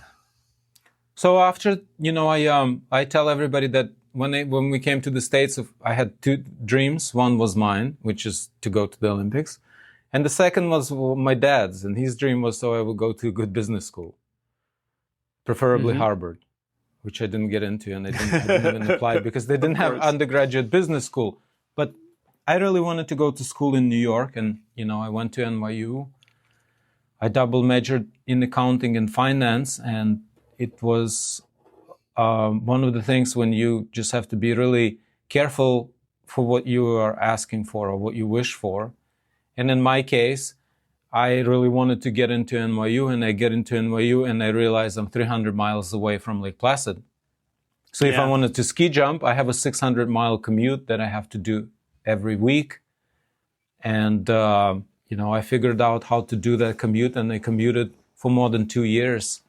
So after, I tell everybody that when we came to the States, I had 2 dreams. One was mine, which is to go to the Olympics. And the second was my dad's. And his dream was so I would go to a good business school, preferably Harvard. which I didn't get into, and I didn't even apply because they didn't have undergraduate business school. But I really wanted to go to school in New York, and I went to NYU. I double majored in accounting and finance, and it was one of the things when you just have to be really careful for what you are asking for or what you wish for. And in my case, I really wanted to get into NYU, and I get into NYU, and I realize I'm 300 miles away from Lake Placid. So if I wanted to ski jump, I have a 600-mile commute that I have to do every week. And, I figured out how to do that commute, and I commuted for more than 2 years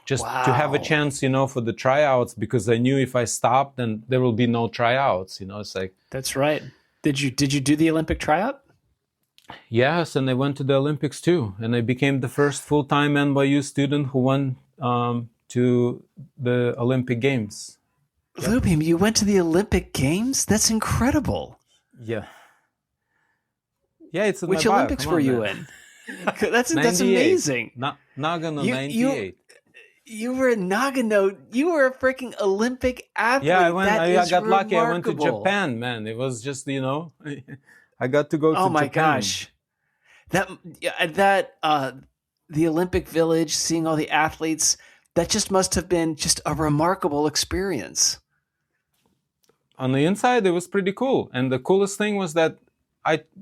just to have a chance, for the tryouts, because I knew if I stopped, then there will be no tryouts. It's like... That's right. Did you do the Olympic tryout? Yes, and I went to the Olympics too, and I became the first full-time NYU student who went to the Olympic Games. Lyubim, you went to the Olympic Games? That's incredible. Yeah. Yeah, it's in Which my bio. Olympics Come on, were you man. in? That's amazing. Nagano, 98. You were in Nagano. You were a freaking Olympic athlete. Yeah, I got lucky. I went to remarkable. Japan, man. It was just, I got to go to Japan. Oh my gosh. The Olympic Village, seeing all the athletes, that just must have been just a remarkable experience. On the inside, it was pretty cool. And the coolest thing was that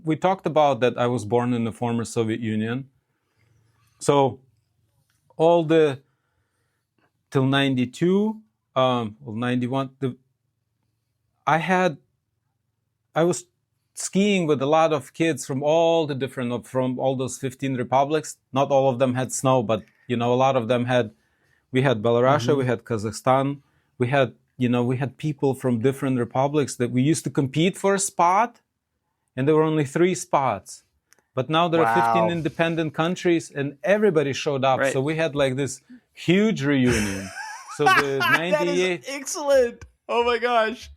we talked about that I was born in the former Soviet Union. So till 92, 91, I was skiing with a lot of kids from all those 15 republics. Not all of them had snow, but, a lot of them we had Belarus, we had Kazakhstan, we had people from different republics that we used to compete for a spot, and there were only 3 spots. But now there are 15 independent countries, and everybody showed up. Right. So we had like this huge reunion. So the 98... That is excellent. Oh my gosh.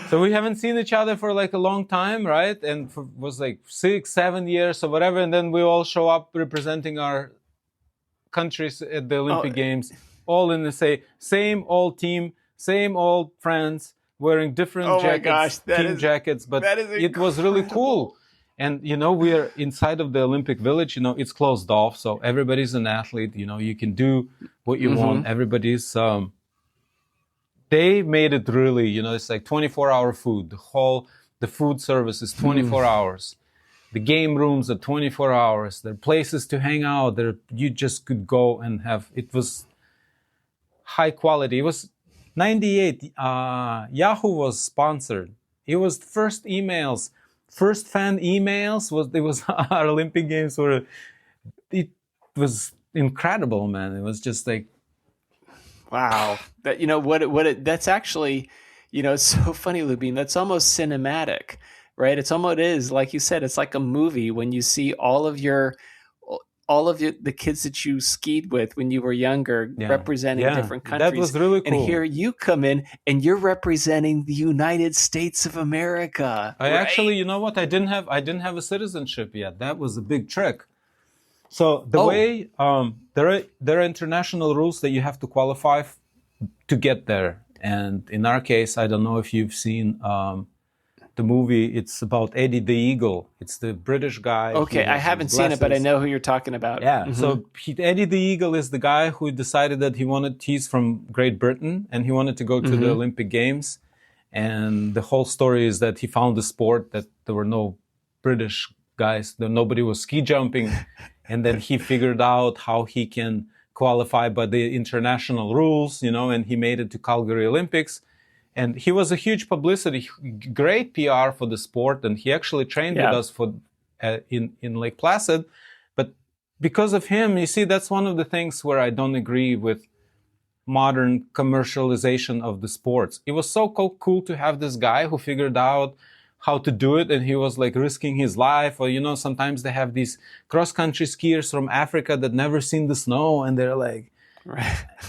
So we haven't seen each other for like a long time, right? And was like 6-7 years or whatever. And then we all show up representing our countries at the Olympic Games, all in the same old team, same old friends, wearing different jackets, jackets. But it was really cool. And, we are inside of the Olympic Village, it's closed off. So everybody's an athlete, you can do what you want. Everybody's... They made it really, it's like 24-hour food. The food service is 24 hours. The game rooms are 24 hours. There are places to hang out. You just could go and it was high quality. It was 98. Yahoo was sponsored. It was first fan emails. Our Olympic Games it was incredible, man. It was just like, wow. That's actually, it's so funny, Lyubim. That's almost cinematic, right? It is, like you said, it's like a movie when you see all of the kids that you skied with when you were younger representing different countries. That was really cool. And here you come in and you're representing the United States of America. Actually, you know what? I didn't have a citizenship yet. That was a big trick. So the way there are international rules that you have to qualify to get there, and in our case, I don't know if you've seen the movie. It's about Eddie the Eagle. It's the British guy. Okay, I haven't seen it, but I know who you're talking about. Yeah. So Eddie the Eagle is the guy who decided that he's from Great Britain and he wanted to go to the Olympic Games, and the whole story is that he found a sport that there were no British guys, that nobody was ski jumping. And then he figured out how he can qualify by the international rules, and he made it to Calgary Olympics. And he was a huge publicity, great PR for the sport. And he actually trained with us in Lake Placid. But because of him, you see, that's one of the things where I don't agree with modern commercialization of the sports. It was so cool to have this guy who figured out how to do it, and he was like risking his life. Or sometimes they have these cross-country skiers from Africa that never seen the snow, and they're like,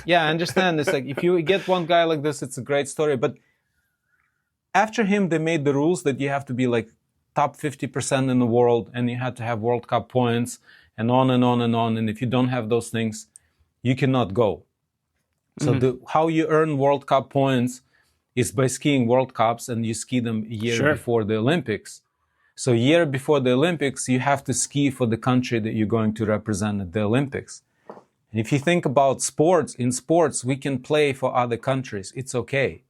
yeah, I understand. It's like if you get one guy like this, it's a great story. But after him, they made the rules that you have to be like top 50% in the world, and you had to have World Cup points, and on and on and on. And if you don't have those things, you cannot go. So how you earn World Cup points is by skiing World Cups, and you ski them a year before the Olympics. So a year before the Olympics, you have to ski for the country that you're going to represent at the Olympics. And if you think about sports, in sports, we can play for other countries. It's okay.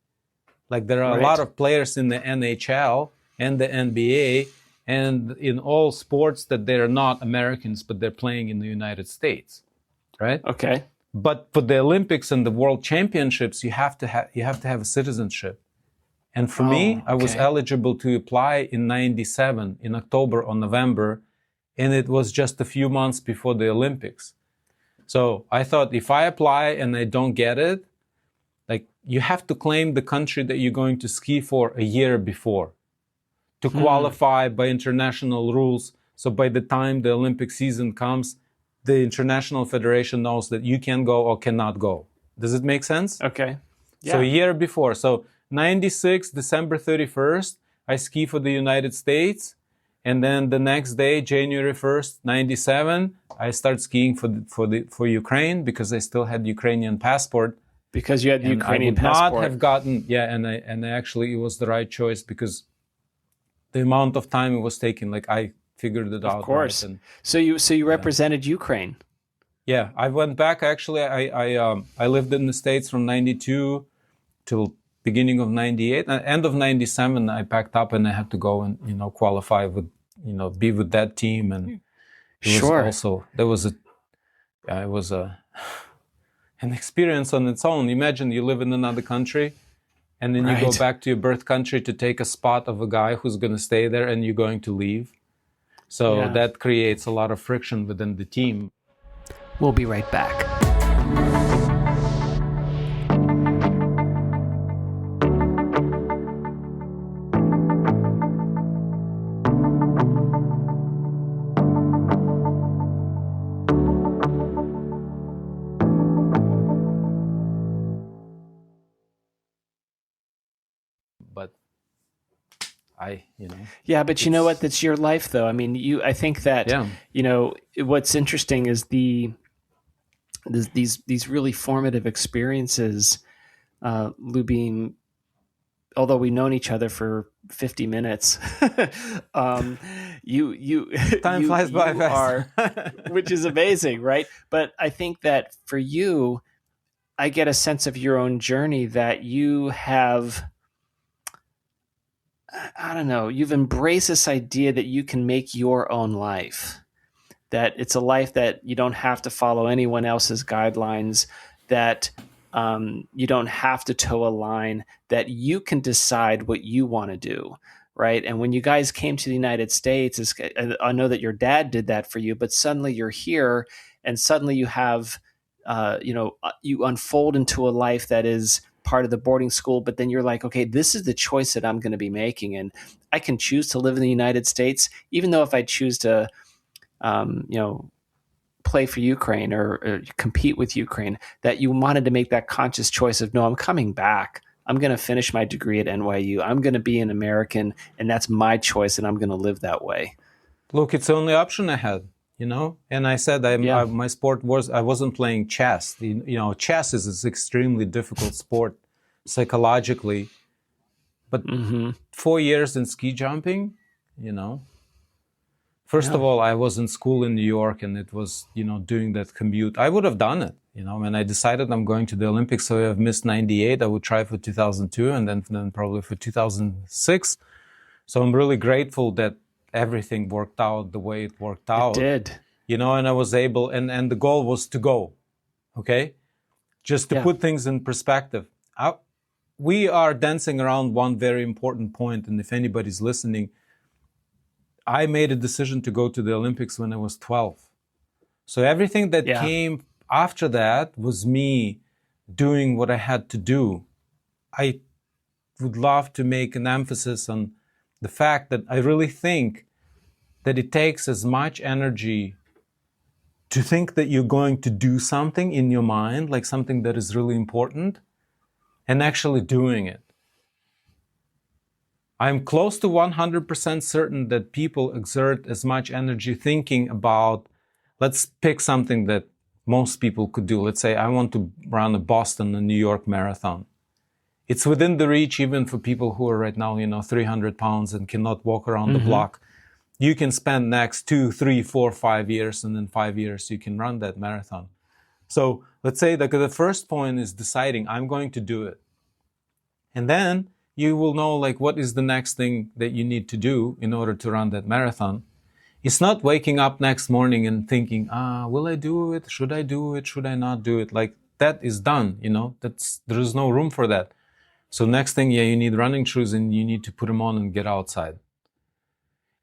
Like there are a lot of players in the NHL and the NBA and in all sports that they're not Americans, but they're playing in the United States, right? Okay. But for the Olympics and the World Championships, you have to have a citizenship. And for me, I was eligible to apply in '97, in October or November, and it was just a few months before the Olympics. So I thought, if I apply and I don't get it, like, you have to claim the country that you're going to ski for a year before to qualify by international rules. So by the time the Olympic season comes, the International Federation knows that you can go or cannot go. Does it make sense? Okay. Yeah. So a year before. So 96, December 31st, I ski for the United States. And then the next day, January 1st, 97, I start skiing for Ukraine, because I still had Ukrainian passport. Because you had the Ukrainian passport. I would not have gotten, and actually it was the right choice, because the amount of time it was taking, like, I figured it out. Of course. Right, so you represented Ukraine. Yeah, I went back. Actually, I lived in the States from '92 till beginning of '98. End of '97, I packed up and I had to go and qualify with be with that team. And it was an experience on its own. Imagine you live in another country, and then you go back to your birth country to take a spot of a guy who's going to stay there, and you're going to leave. So that creates a lot of friction within the team. We'll be right back. Yeah, but you know what? That's your life, though. I mean, I think that, what's interesting is these really formative experiences, Lyubim, although we've known each other for 50 minutes, time flies by fast, which is amazing, right? But I think that for you, I get a sense of your own journey that you have, I don't know, you've embraced this idea that you can make your own life, that it's a life that you don't have to follow anyone else's guidelines, that you don't have to toe a line, that you can decide what you want to do, right? And when you guys came to the United States, I know that your dad did that for you, but suddenly you're here and suddenly you have, you unfold into a life that is part of the boarding school, but then you're like, okay, this is the choice that I'm going to be making. And I can choose to live in the United States, even though if I choose to, play for Ukraine or compete with Ukraine, that you wanted to make that conscious choice of, no, I'm coming back. I'm going to finish my degree at NYU. I'm going to be an American, and that's my choice, and I'm going to live that way. Look, it's the only option I had, And I said, my sport I wasn't playing chess. Chess is an extremely difficult sport psychologically. But 4 years in ski jumping, First of all, I was in school in New York, and it was, doing that commute. I would have done it, when I decided I'm going to the Olympics. So I've missed '98. I would try for 2002 and then probably for 2006. So I'm really grateful that everything worked out the way it worked out. It did. And I was able, and the goal was to go, okay? Just to put things in perspective. We are dancing around one very important point, and if anybody's listening, I made a decision to go to the Olympics when I was 12. So everything that came after that was me doing what I had to do. I would love to make an emphasis on the fact that I really think that it takes as much energy to think that you're going to do something in your mind, like something that is really important, and actually doing it. I'm close to 100% certain that people exert as much energy thinking about, let's pick something that most people could do. Let's say I want to run a Boston and New York marathon. It's within the reach even for people who are right now, 300 pounds and cannot walk around the block. You can spend next 2, 3, 4, 5 years, and in 5 years you can run that marathon. So let's say that the first point is deciding I'm going to do it. And then you will know like what is the next thing that you need to do in order to run that marathon. It's not waking up next morning and thinking, will I do it? Should I do it? Should I not do it? Like that is done, there is no room for that. So next thing, you need running shoes and you need to put them on and get outside.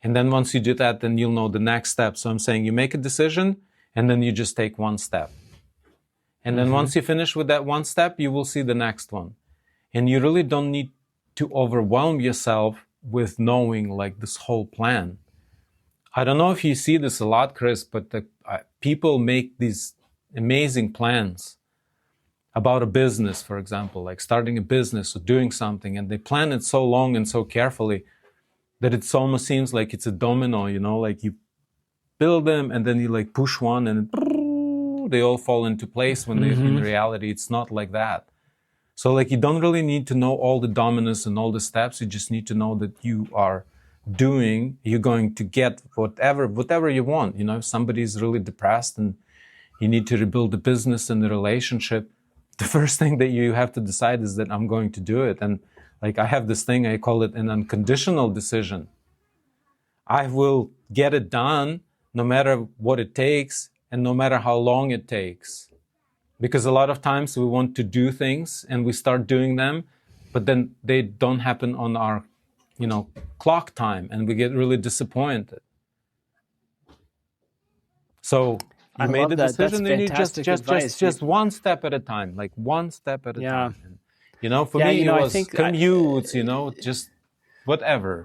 And then once you do that, then you'll know the next step. So I'm saying you make a decision and then you just take one step. And then once you finish with that one step, you will see the next one. And you really don't need to overwhelm yourself with knowing like this whole plan. I don't know if you see this a lot, Chris, but people make these amazing plans about a business, for example, like starting a business or doing something, and they plan it so long and so carefully that it almost seems like it's a domino, like you build them and then you like push one and they all fall into place when in reality, it's not like that. So like you don't really need to know all the dominoes and all the steps. You just need to know that you're going to get whatever you want. If somebody is really depressed and you need to rebuild the business and the relationship, the first thing that you have to decide is that I'm going to do it. And like I have this thing, I call it an unconditional decision. I will get it done no matter what it takes and no matter how long it takes. Because a lot of times we want to do things and we start doing them, but then they don't happen on our, clock time and we get really disappointed. So you made the decision and you just one step at a time, like one step at a time. And, for me, it was commutes, just whatever.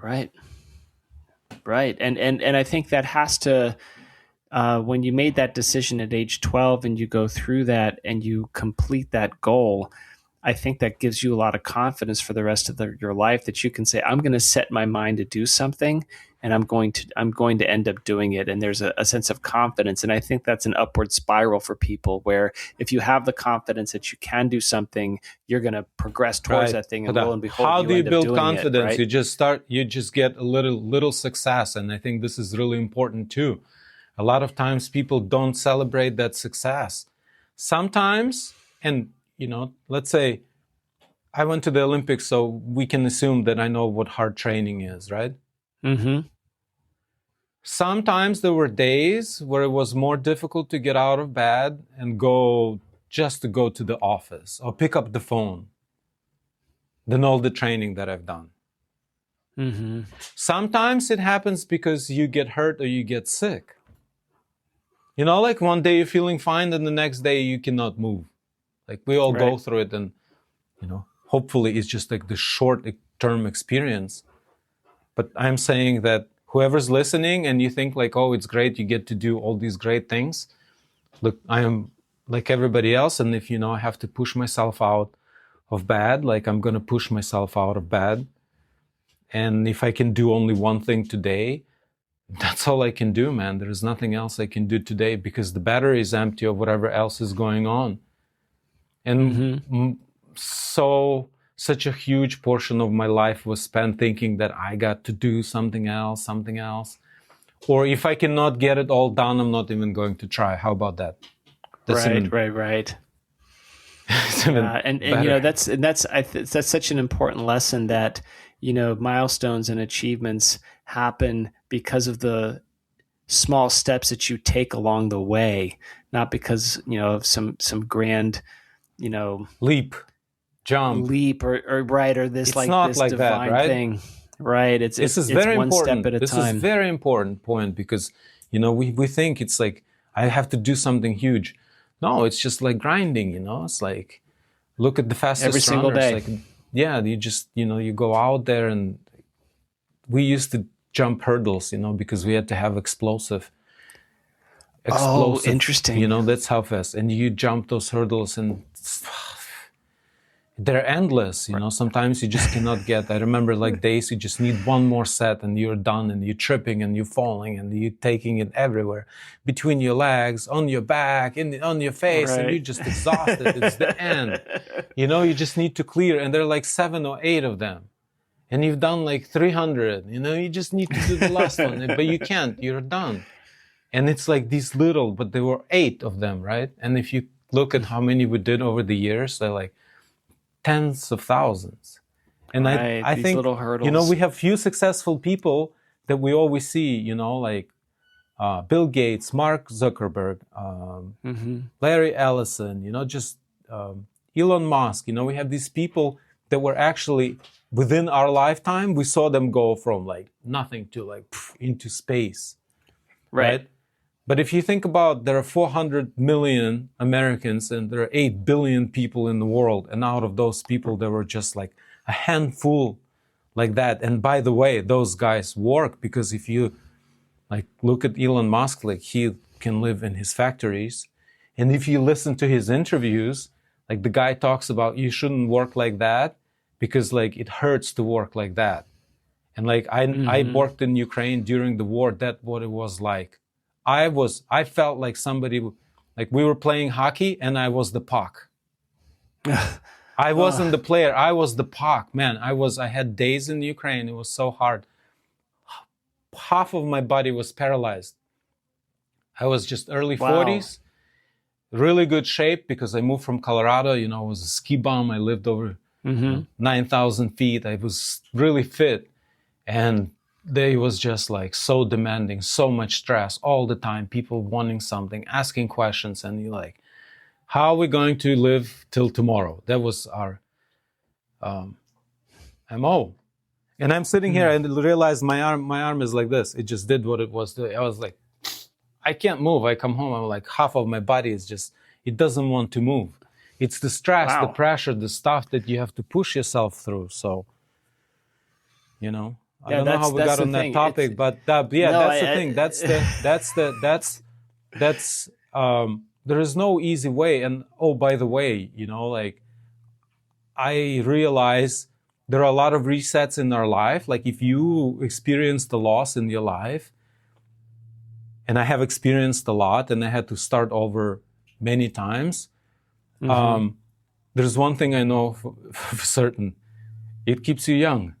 Right. And I think that has to, when you made that decision at age 12 and you go through that and you complete that goal, I think that gives you a lot of confidence for the rest of your life that you can say, I'm going to set my mind to do something and I'm going to end up doing it. And there's a sense of confidence. And I think that's an upward spiral for people where if you have the confidence that you can do something, you're going to progress towards that thing. And lo and behold, how do you build confidence? Right? You just get a little success. And I think this is really important too. A lot of times people don't celebrate that success. Sometimes, and let's say I went to the Olympics, so we can assume that I know what hard training is, right? Sometimes there were days where it was more difficult to get out of bed and go to the office or pick up the phone than all the training that I've done. Sometimes it happens because you get hurt or you get sick. Like one day you're feeling fine and the next day you cannot move. Like we all go through it and, hopefully it's just like the short-term experience. But I'm saying that whoever's listening and you think like, oh, it's great, you get to do all these great things. Look, I am like everybody else. And if, I have to push myself out of bed, like I'm going to push myself out of bed. And if I can do only one thing today, that's all I can do, man. There is nothing else I can do today because the battery is empty of whatever else is going on. And such a huge portion of my life was spent thinking that I got to do something else. Or if I cannot get it all done, I'm not even going to try. How about that? That's right. That's such an important lesson that, milestones and achievements happen because of the small steps that you take along the way, not because, of some grand, leap, jump, or this it's not this like divine that, right? thing, right? It's very one important. step at a this time. is very important point because we think it's like I have to do something huge. No, it's just like grinding. It's like look at the fastest every single runners. day. Like, you just you go out there and we used to jump hurdles, because we had to have explosive. Oh, interesting. That's how fast. And you jump those hurdles and they're endless, you know. Sometimes you just cannot get. I remember like days you just need one more set and you're done, and you're tripping and you're falling and you're taking it everywhere, between your legs, on your back, on your face, and you're just exhausted. It's the end. You know, you just need to clear, and there are like 7 or 8 of them. And you've done like 300, you know, you just need to do the last one, but you can't, you're done. And it's like these little, but there were 8 of them, right? And if you look at how many we did over the years, they're like tens of thousands. And I think, little hurdles. you know, we have few successful people that we always see, you know, like Bill Gates, Mark Zuckerberg, Larry Ellison, you know, just Elon Musk. You know, we have these people that were actually, within our lifetime, we saw them go from like nothing to like into space. Right? But if you think about, there are 400 million Americans and there are 8 billion people in the world. And out of those people, there were just like a handful like that. And by the way, those guys work, because if you like look at Elon Musk, like he can live in his factories. And if you listen to his interviews, like the guy talks about you shouldn't work like that because like it hurts to work like that. And like I worked in Ukraine during the war. That's what it was like. I felt like somebody, like we were playing hockey and I was the puck. I wasn't the player. I was the puck, man. I had days in Ukraine. It was so hard. Half of my body was paralyzed. I was just early 40s, really good shape because I moved from Colorado. You know, I was a ski bum. I lived over 9,000 feet. I was really fit. And they was just like so demanding, so much stress all the time, people wanting something, asking questions, and you're like, how are we going to live till tomorrow? That was our MO. And I'm sitting here and realized my arm is like this. It just did what it was doing. I was like, I can't move. I come home, I'm like, half of my body is just, it doesn't want to move. It's the stress, the pressure, the stuff that you have to push yourself through. So, you know. I don't know how we got on that topic, but that's the thing. There is no easy way. And oh, by the way, you know, like I realize there are a lot of resets in our life. Like if you experience the loss in your life, and I have experienced a lot, and I had to start over many times. There's one thing I know for certain: it keeps you young.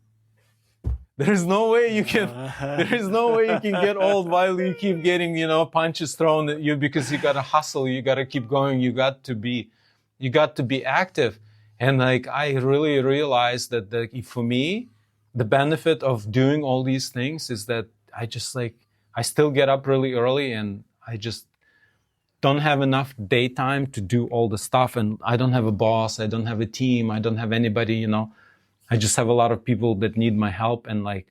There's no way you can. There is no way you can get old while you keep getting, you know, punches thrown at you, because you got to hustle. You got to keep going. You got to be active. And like I really realized that for me, the benefit of doing all these things is that I still get up really early, and I just don't have enough daytime to do all the stuff. And I don't have a boss. I don't have a team. I don't have anybody, you know. I just have a lot of people that need my help, and like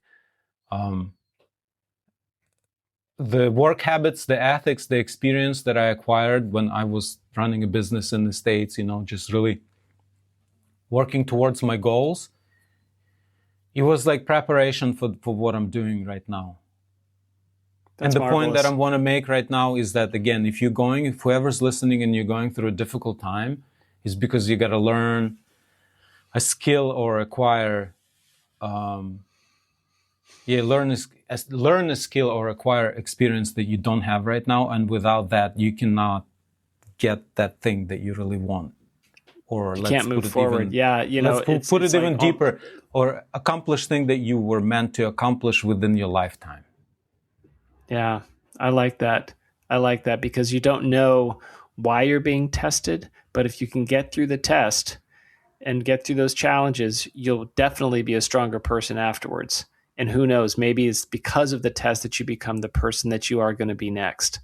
the work habits, the ethics, the experience that I acquired when I was running a business in the States, you know, just really working towards my goals. It was like preparation for what I'm doing right now. That's and the point that I want to make right now is that, again, if whoever's listening and you're going through a difficult time, is because you got to learn a skill or acquire, learn a skill or acquire experience that you don't have right now. And without that, you cannot get that thing that you really want. Or you can't move forward. Let's put it even deeper, or accomplish thing that you were meant to accomplish within your lifetime. Yeah, I like that. Because you don't know why you're being tested, but if you can get through the test and get through those challenges, you'll definitely be a stronger person afterwards. And who knows, maybe it's because of the test that you become the person that you are going to be next.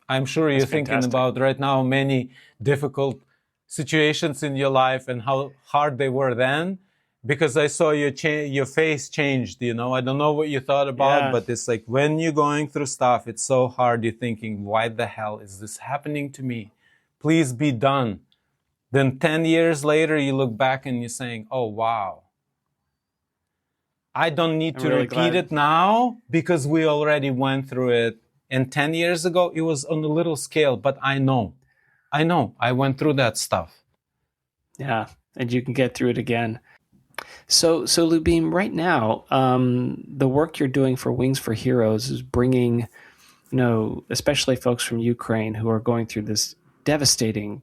I'm sure you're thinking about right now many difficult situations in your life and how hard they were then, because I saw your face changed, you know. I don't know what you thought about, but it's like when you're going through stuff, it's so hard. You're thinking, why the hell is this happening to me? Please be done. Then 10 years later, you look back and you're saying, oh, wow. I don't need to repeat it now because we already went through it. And 10 years ago, it was on a little scale, but I know. I went through that stuff. Yeah, and you can get through it again. So Lyubim, right now, the work you're doing for Wings for Heroes is bringing, especially folks from Ukraine who are going through this devastating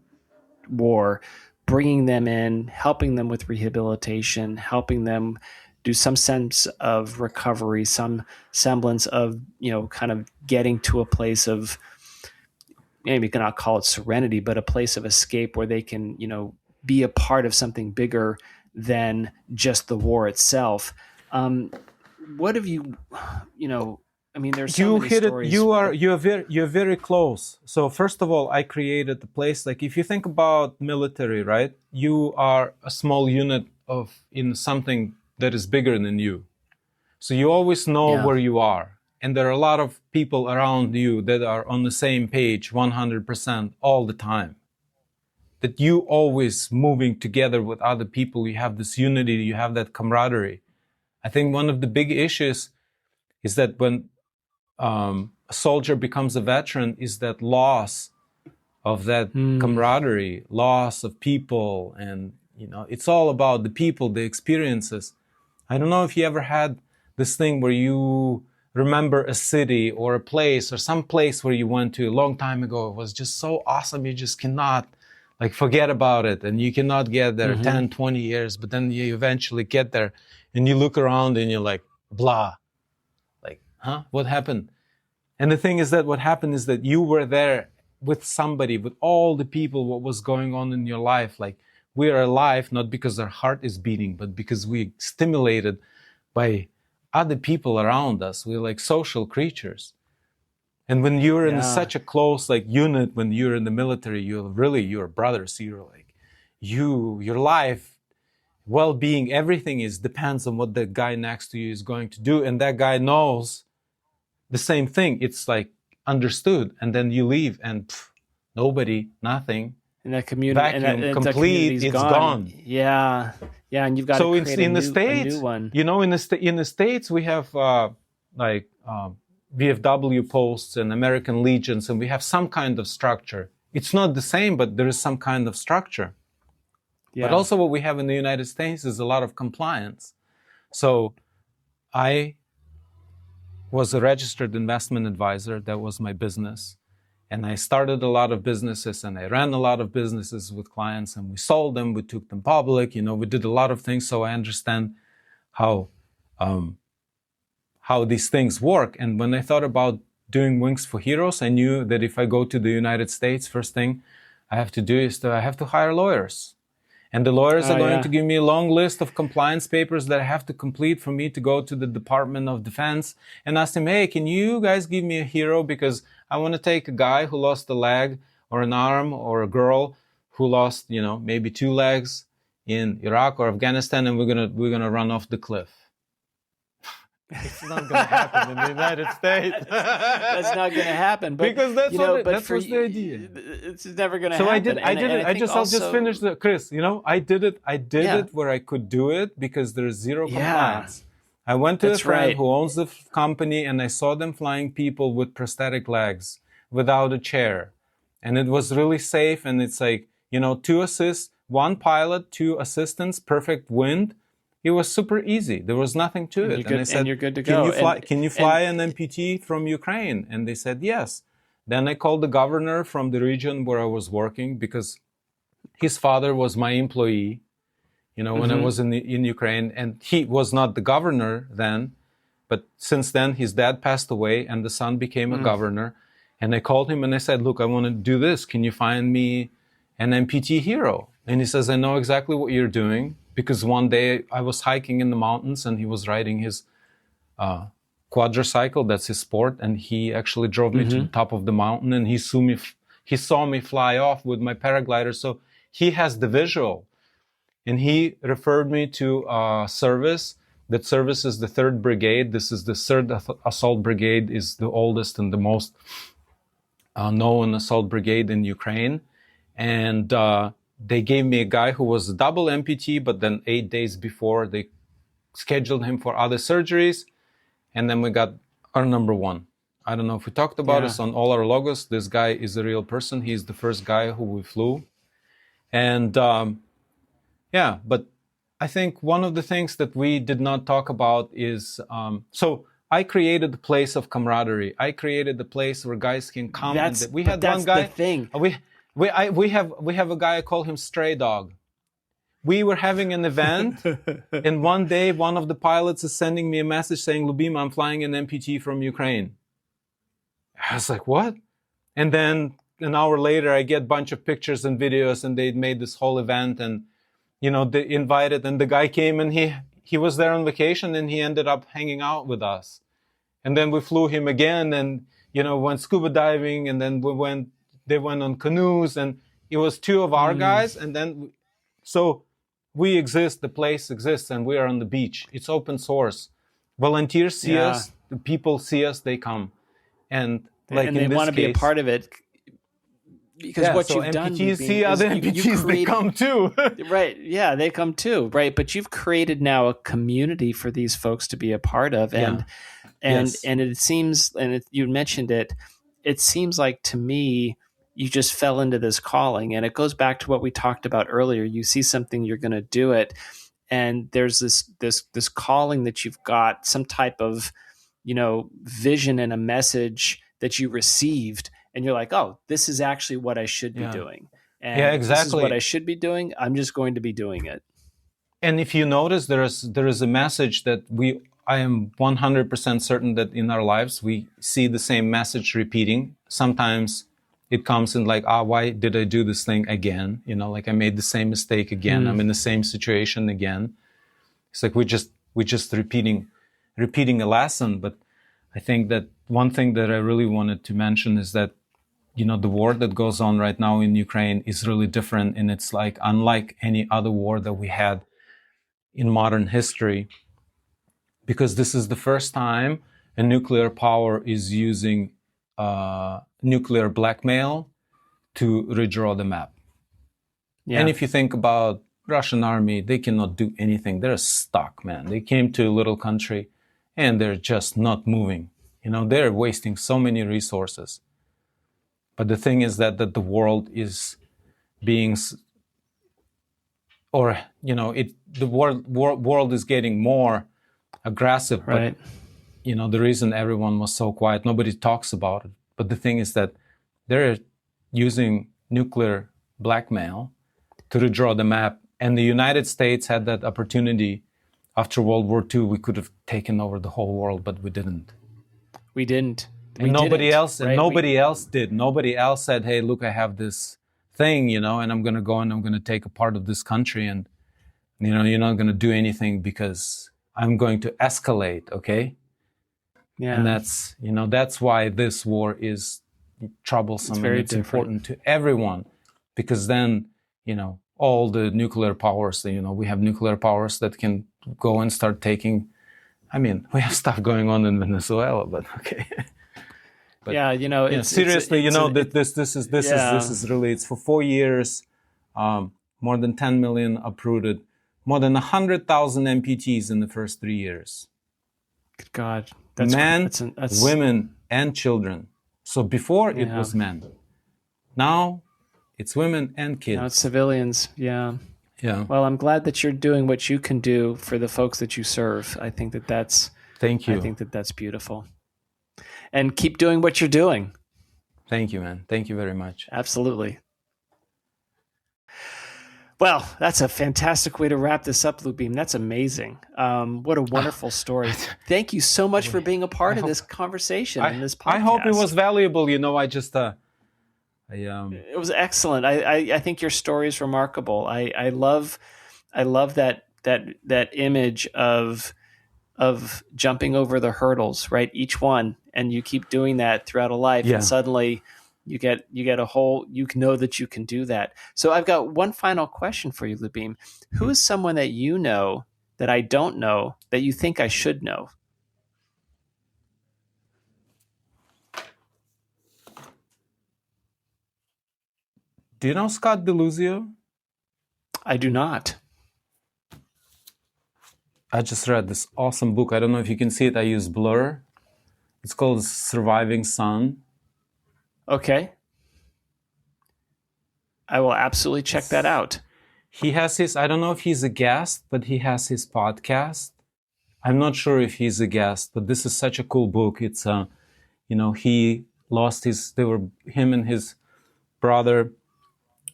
war, bringing them in, helping them with rehabilitation, helping them do some sense of recovery, some semblance of, kind of getting to a place of, maybe you cannot call it serenity, but a place of escape where they can, be a part of something bigger than just the war itself. What have there's so You many hit it. stories. You're very close. So first of all, I created the place. Like if you think about military, right? You are a small unit in something that is bigger than you. So you always know where you are. And there are a lot of people around you that are on the same page 100% all the time. That you always moving together with other people. You have this unity, you have that camaraderie. I think one of the big issues is that when a soldier becomes a veteran is that loss of that camaraderie, loss of people. And, it's all about the people, the experiences. I don't know if you ever had this thing where you remember a city or a place or some place where you went to a long time ago. It was just so awesome. You just cannot forget about it. And you cannot get there 10, 20 years, but then you eventually get there and you look around and you're like, blah, huh? What happened? And the thing is that what happened is that you were there with somebody, with all the people, what was going on in your life. Like we are alive, not because our heart is beating, but because we're stimulated by other people around us. We're like social creatures. And when you're in such a close unit, when you're in the military, you're brothers. You're your life, well-being, everything depends on what the guy next to you is going to do. And that guy knows the same thing. It's understood. And then you leave and nobody, nothing. And that community, vacuum, complete, it's gone. Yeah. Yeah. And you've got to create a new one. In the States, we have VFW posts and American Legions, and we have some kind of structure. It's not the same, but there is some kind of structure. Yeah. But also what we have in the United States is a lot of compliance. So I was a registered investment advisor. That was my business. And I started a lot of businesses and I ran a lot of businesses with clients and we sold them, we took them public, we did a lot of things. So I understand how these things work. And when I thought about doing Wings for Heroes, I knew that if I go to the United States, first thing I have to do is I have to hire lawyers. And the lawyers are going to give me a long list of compliance papers that I have to complete for me to go to the Department of Defense and ask them, hey, can you guys give me a hero? Because I want to take a guy who lost a leg or an arm or a girl who lost, maybe 2 legs in Iraq or Afghanistan, and we're gonna run off the cliff. It's not going to happen in the United States. That's not going to happen. But, because that was the idea. It's never going to happen. I'll just finish the, Chris, I did it where I could do it because there's zero compliance. I went to a friend who owns the company and I saw them flying people with prosthetic legs without a chair. And it was really safe. And it's 2 assists, 1 pilot, 2 assistants, perfect wind. It was super easy. There was nothing to it. And I said, you're good to go. Can you fly an amputee from Ukraine? And they said, yes. Then I called the governor from the region where I was working because his father was my employee, when I was in Ukraine. And he was not the governor then. But since then, his dad passed away and the son became a governor. And I called him and I said, look, I want to do this. Can you find me an amputee hero? And he says, I know exactly what you're doing. Because one day I was hiking in the mountains and he was riding his quadricycle, that's his sport, and he actually drove me to the top of the mountain and he saw me fly off with my paraglider. So he has the visual. And he referred me to a service. That service is the 3rd Brigade. This is the 3rd Assault Brigade, is the oldest and the most known assault brigade in Ukraine. And they gave me a guy who was a double amputee, but then 8 days before they scheduled him for other surgeries. And then we got our number 1. I don't know if we talked about this on all our logos. This guy is a real person. He's the first guy who we flew. And Yeah, but I think one of the things that we did not talk about is, so I created a place of camaraderie. I created a place where guys can come. We had one guy. The thing. We have a guy. I call him Stray Dog. We were having an event, and one day one of the pilots is sending me a message saying, "Lyubim, I'm flying an amputee from Ukraine." I was like, "What?" And then an hour later, I get a bunch of pictures and videos, and they made this whole event, and they invited, and the guy came, and he was there on vacation, and he ended up hanging out with us. And then we flew him again, and went scuba diving, and then they went on canoes, and it was two of our guys, and then so we exist, the place exists, and we are on the beach. It's open source. Volunteers see us, the people see us, they come, and they want to be a part of it. Because what you've done, amputees see other amputees, they come too. Right. Yeah, they come too. Right. But you've created now a community for these folks to be a part of. And it seems, you mentioned it, it seems like to me, you just fell into this calling. And it goes back to what we talked about earlier. You see something, you're going to do it. And there's this calling that you've got, some type of, vision and a message that you received. And you're like, oh, this is actually what I should be doing. And exactly. This is what I should be doing. I'm just going to be doing it. And if you notice, there is a message that I am 100% certain that in our lives, we see the same message repeating. Sometimes it comes in like, why did I do this thing again? Like I made the same mistake again. I'm in the same situation again. It's like we're just repeating a lesson. But I think that one thing that I really wanted to mention is that the war that goes on right now in Ukraine is really different, and it's like unlike any other war that we had in modern history, because this is the first time a nuclear power is using nuclear blackmail to redraw the map. Yeah. And if you think about Russian army, they cannot do anything. They're stuck, man. They came to a little country and they're just not moving. They're wasting so many resources. But the thing is that the world is being, the world is getting more aggressive. Right. But, the reason everyone was so quiet, nobody talks about it. But the thing is that they're using nuclear blackmail to redraw the map. And the United States had that opportunity after World War II. We could have taken over the whole world, but we didn't. We didn't. And nobody else did. Nobody else said, hey, look, I have this thing, and I'm going to go and I'm going to take a part of this country. And, you're not going to do anything because I'm going to escalate, okay? Yeah. And that's why this war is troublesome, and it's important to everyone, because then, all the nuclear powers, we have nuclear powers that can go and start taking, we have stuff going on in Venezuela, but okay. But, seriously, this is really, it's for 4 years, more than 10 million uprooted, more than 100,000 amputees in the first 3 years. Good God. Men, women, and children. So before it was men. Now it's women and kids. Now it's civilians. Yeah. Yeah. Well, I'm glad that you're doing what you can do for the folks that you serve. I think that's. Thank you. I think that's beautiful. And keep doing what you're doing. Thank you, man. Thank you very much. Absolutely. Well, that's a fantastic way to wrap this up, Lyubim. That's amazing. What a wonderful story. Thank you so much for being a part of this conversation and this podcast. I hope it was valuable. It was excellent. I think your story is remarkable. I love that image of jumping over the hurdles, right? Each one, and you keep doing that throughout a life, and suddenly you get a whole. You know that you can do that. So I've got one final question for you, Lyubim. Who is someone that you know that I don't know that you think I should know? Do you know Scott DeLuzio? I do not. I just read this awesome book. I don't know if you can see it. I use blur. It's called Surviving Son. Okay. I will absolutely check that out. He has his, I don't know if he's a guest, but he has his podcast. I'm not sure if he's a guest, but this is such a cool book. It's, he lost him and his brother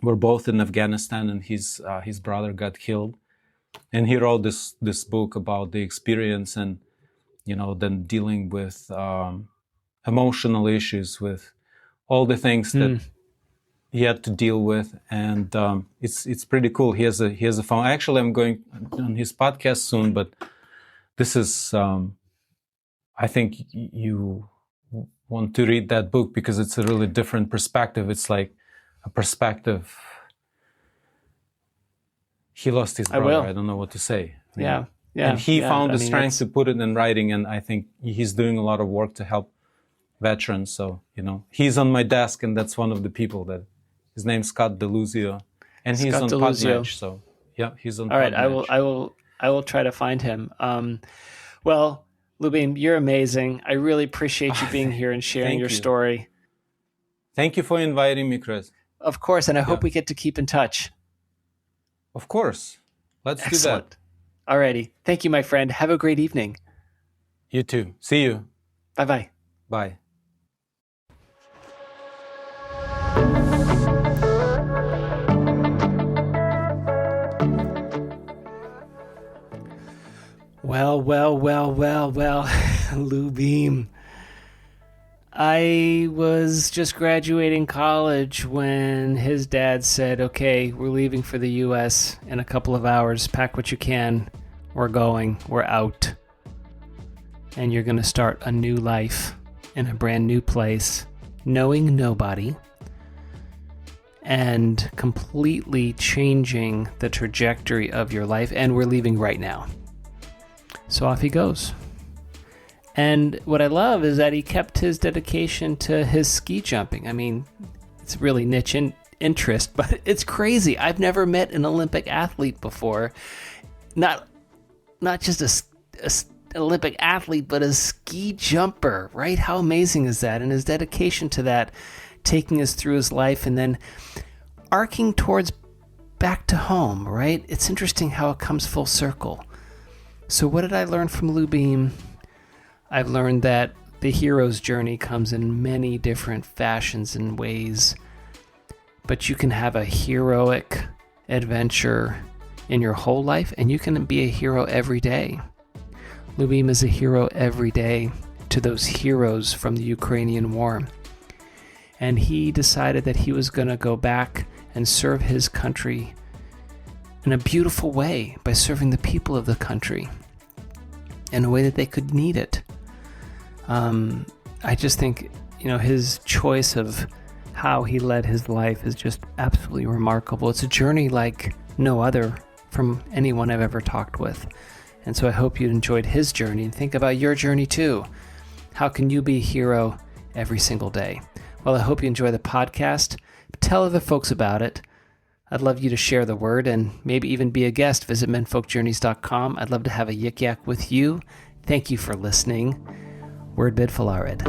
were both in Afghanistan, and his brother got killed. And he wrote this book about the experience and, then dealing with emotional issues, with all the things that he had to deal with, and it's pretty cool. He has a phone. Actually, I'm going on his podcast soon, but this is I think you want to read that book because it's a really different perspective. It's like a perspective. He lost his brother. I don't know what to say. Yeah. And he found the strength to put it in writing, and I think he's doing a lot of work to help veterans. So, he's on my desk, and that's one of the people that, his name's Scott Deluzio, and he's on Podmatch. So, yeah, he's on. All right, Podmatch. I will try to find him. Well, Lyubim, you're amazing. I really appreciate you being here and sharing your story. Thank you for inviting me, Chris. Of course, and I hope we get to keep in touch. Of course. Let's Excellent. do that. All righty. Thank you, my friend. Have a great evening. You too. See you. Bye-bye. Bye. Well, Lyubim. I was just graduating college when his dad said, okay, we're leaving for the U.S. in a couple of hours. Pack what you can. We're going. We're out. And you're going to start a new life in a brand new place, knowing nobody, and completely changing the trajectory of your life. And we're leaving right now. So off he goes. And what I love is that he kept his dedication to his ski jumping. I mean, it's really niche interest, but it's crazy. I've never met an Olympic athlete before. Not just a Olympic athlete, but a ski jumper, right? How amazing is that? And his dedication to that, taking us through his life and then arcing towards back to home, right? It's interesting how it comes full circle. So what did I learn from Lyubim? I've learned that the hero's journey comes in many different fashions and ways, but you can have a heroic adventure in your whole life, and you can be a hero every day. Lyubim is a hero every day to those heroes from the Ukrainian war. And he decided that he was going to go back and serve his country in a beautiful way by serving the people of the country in a way that they could need it. I just think, his choice of how he led his life is just absolutely remarkable. It's a journey like no other from anyone I've ever talked with. And so I hope you enjoyed his journey and think about your journey too. How can you be a hero every single day? Well, I hope you enjoy the podcast. Tell other folks about it. I'd love you to share the word and maybe even be a guest. Visit menfolkjourneys.com. I'd love to have a yik yak with you. Thank you for listening. Word bid Falarid.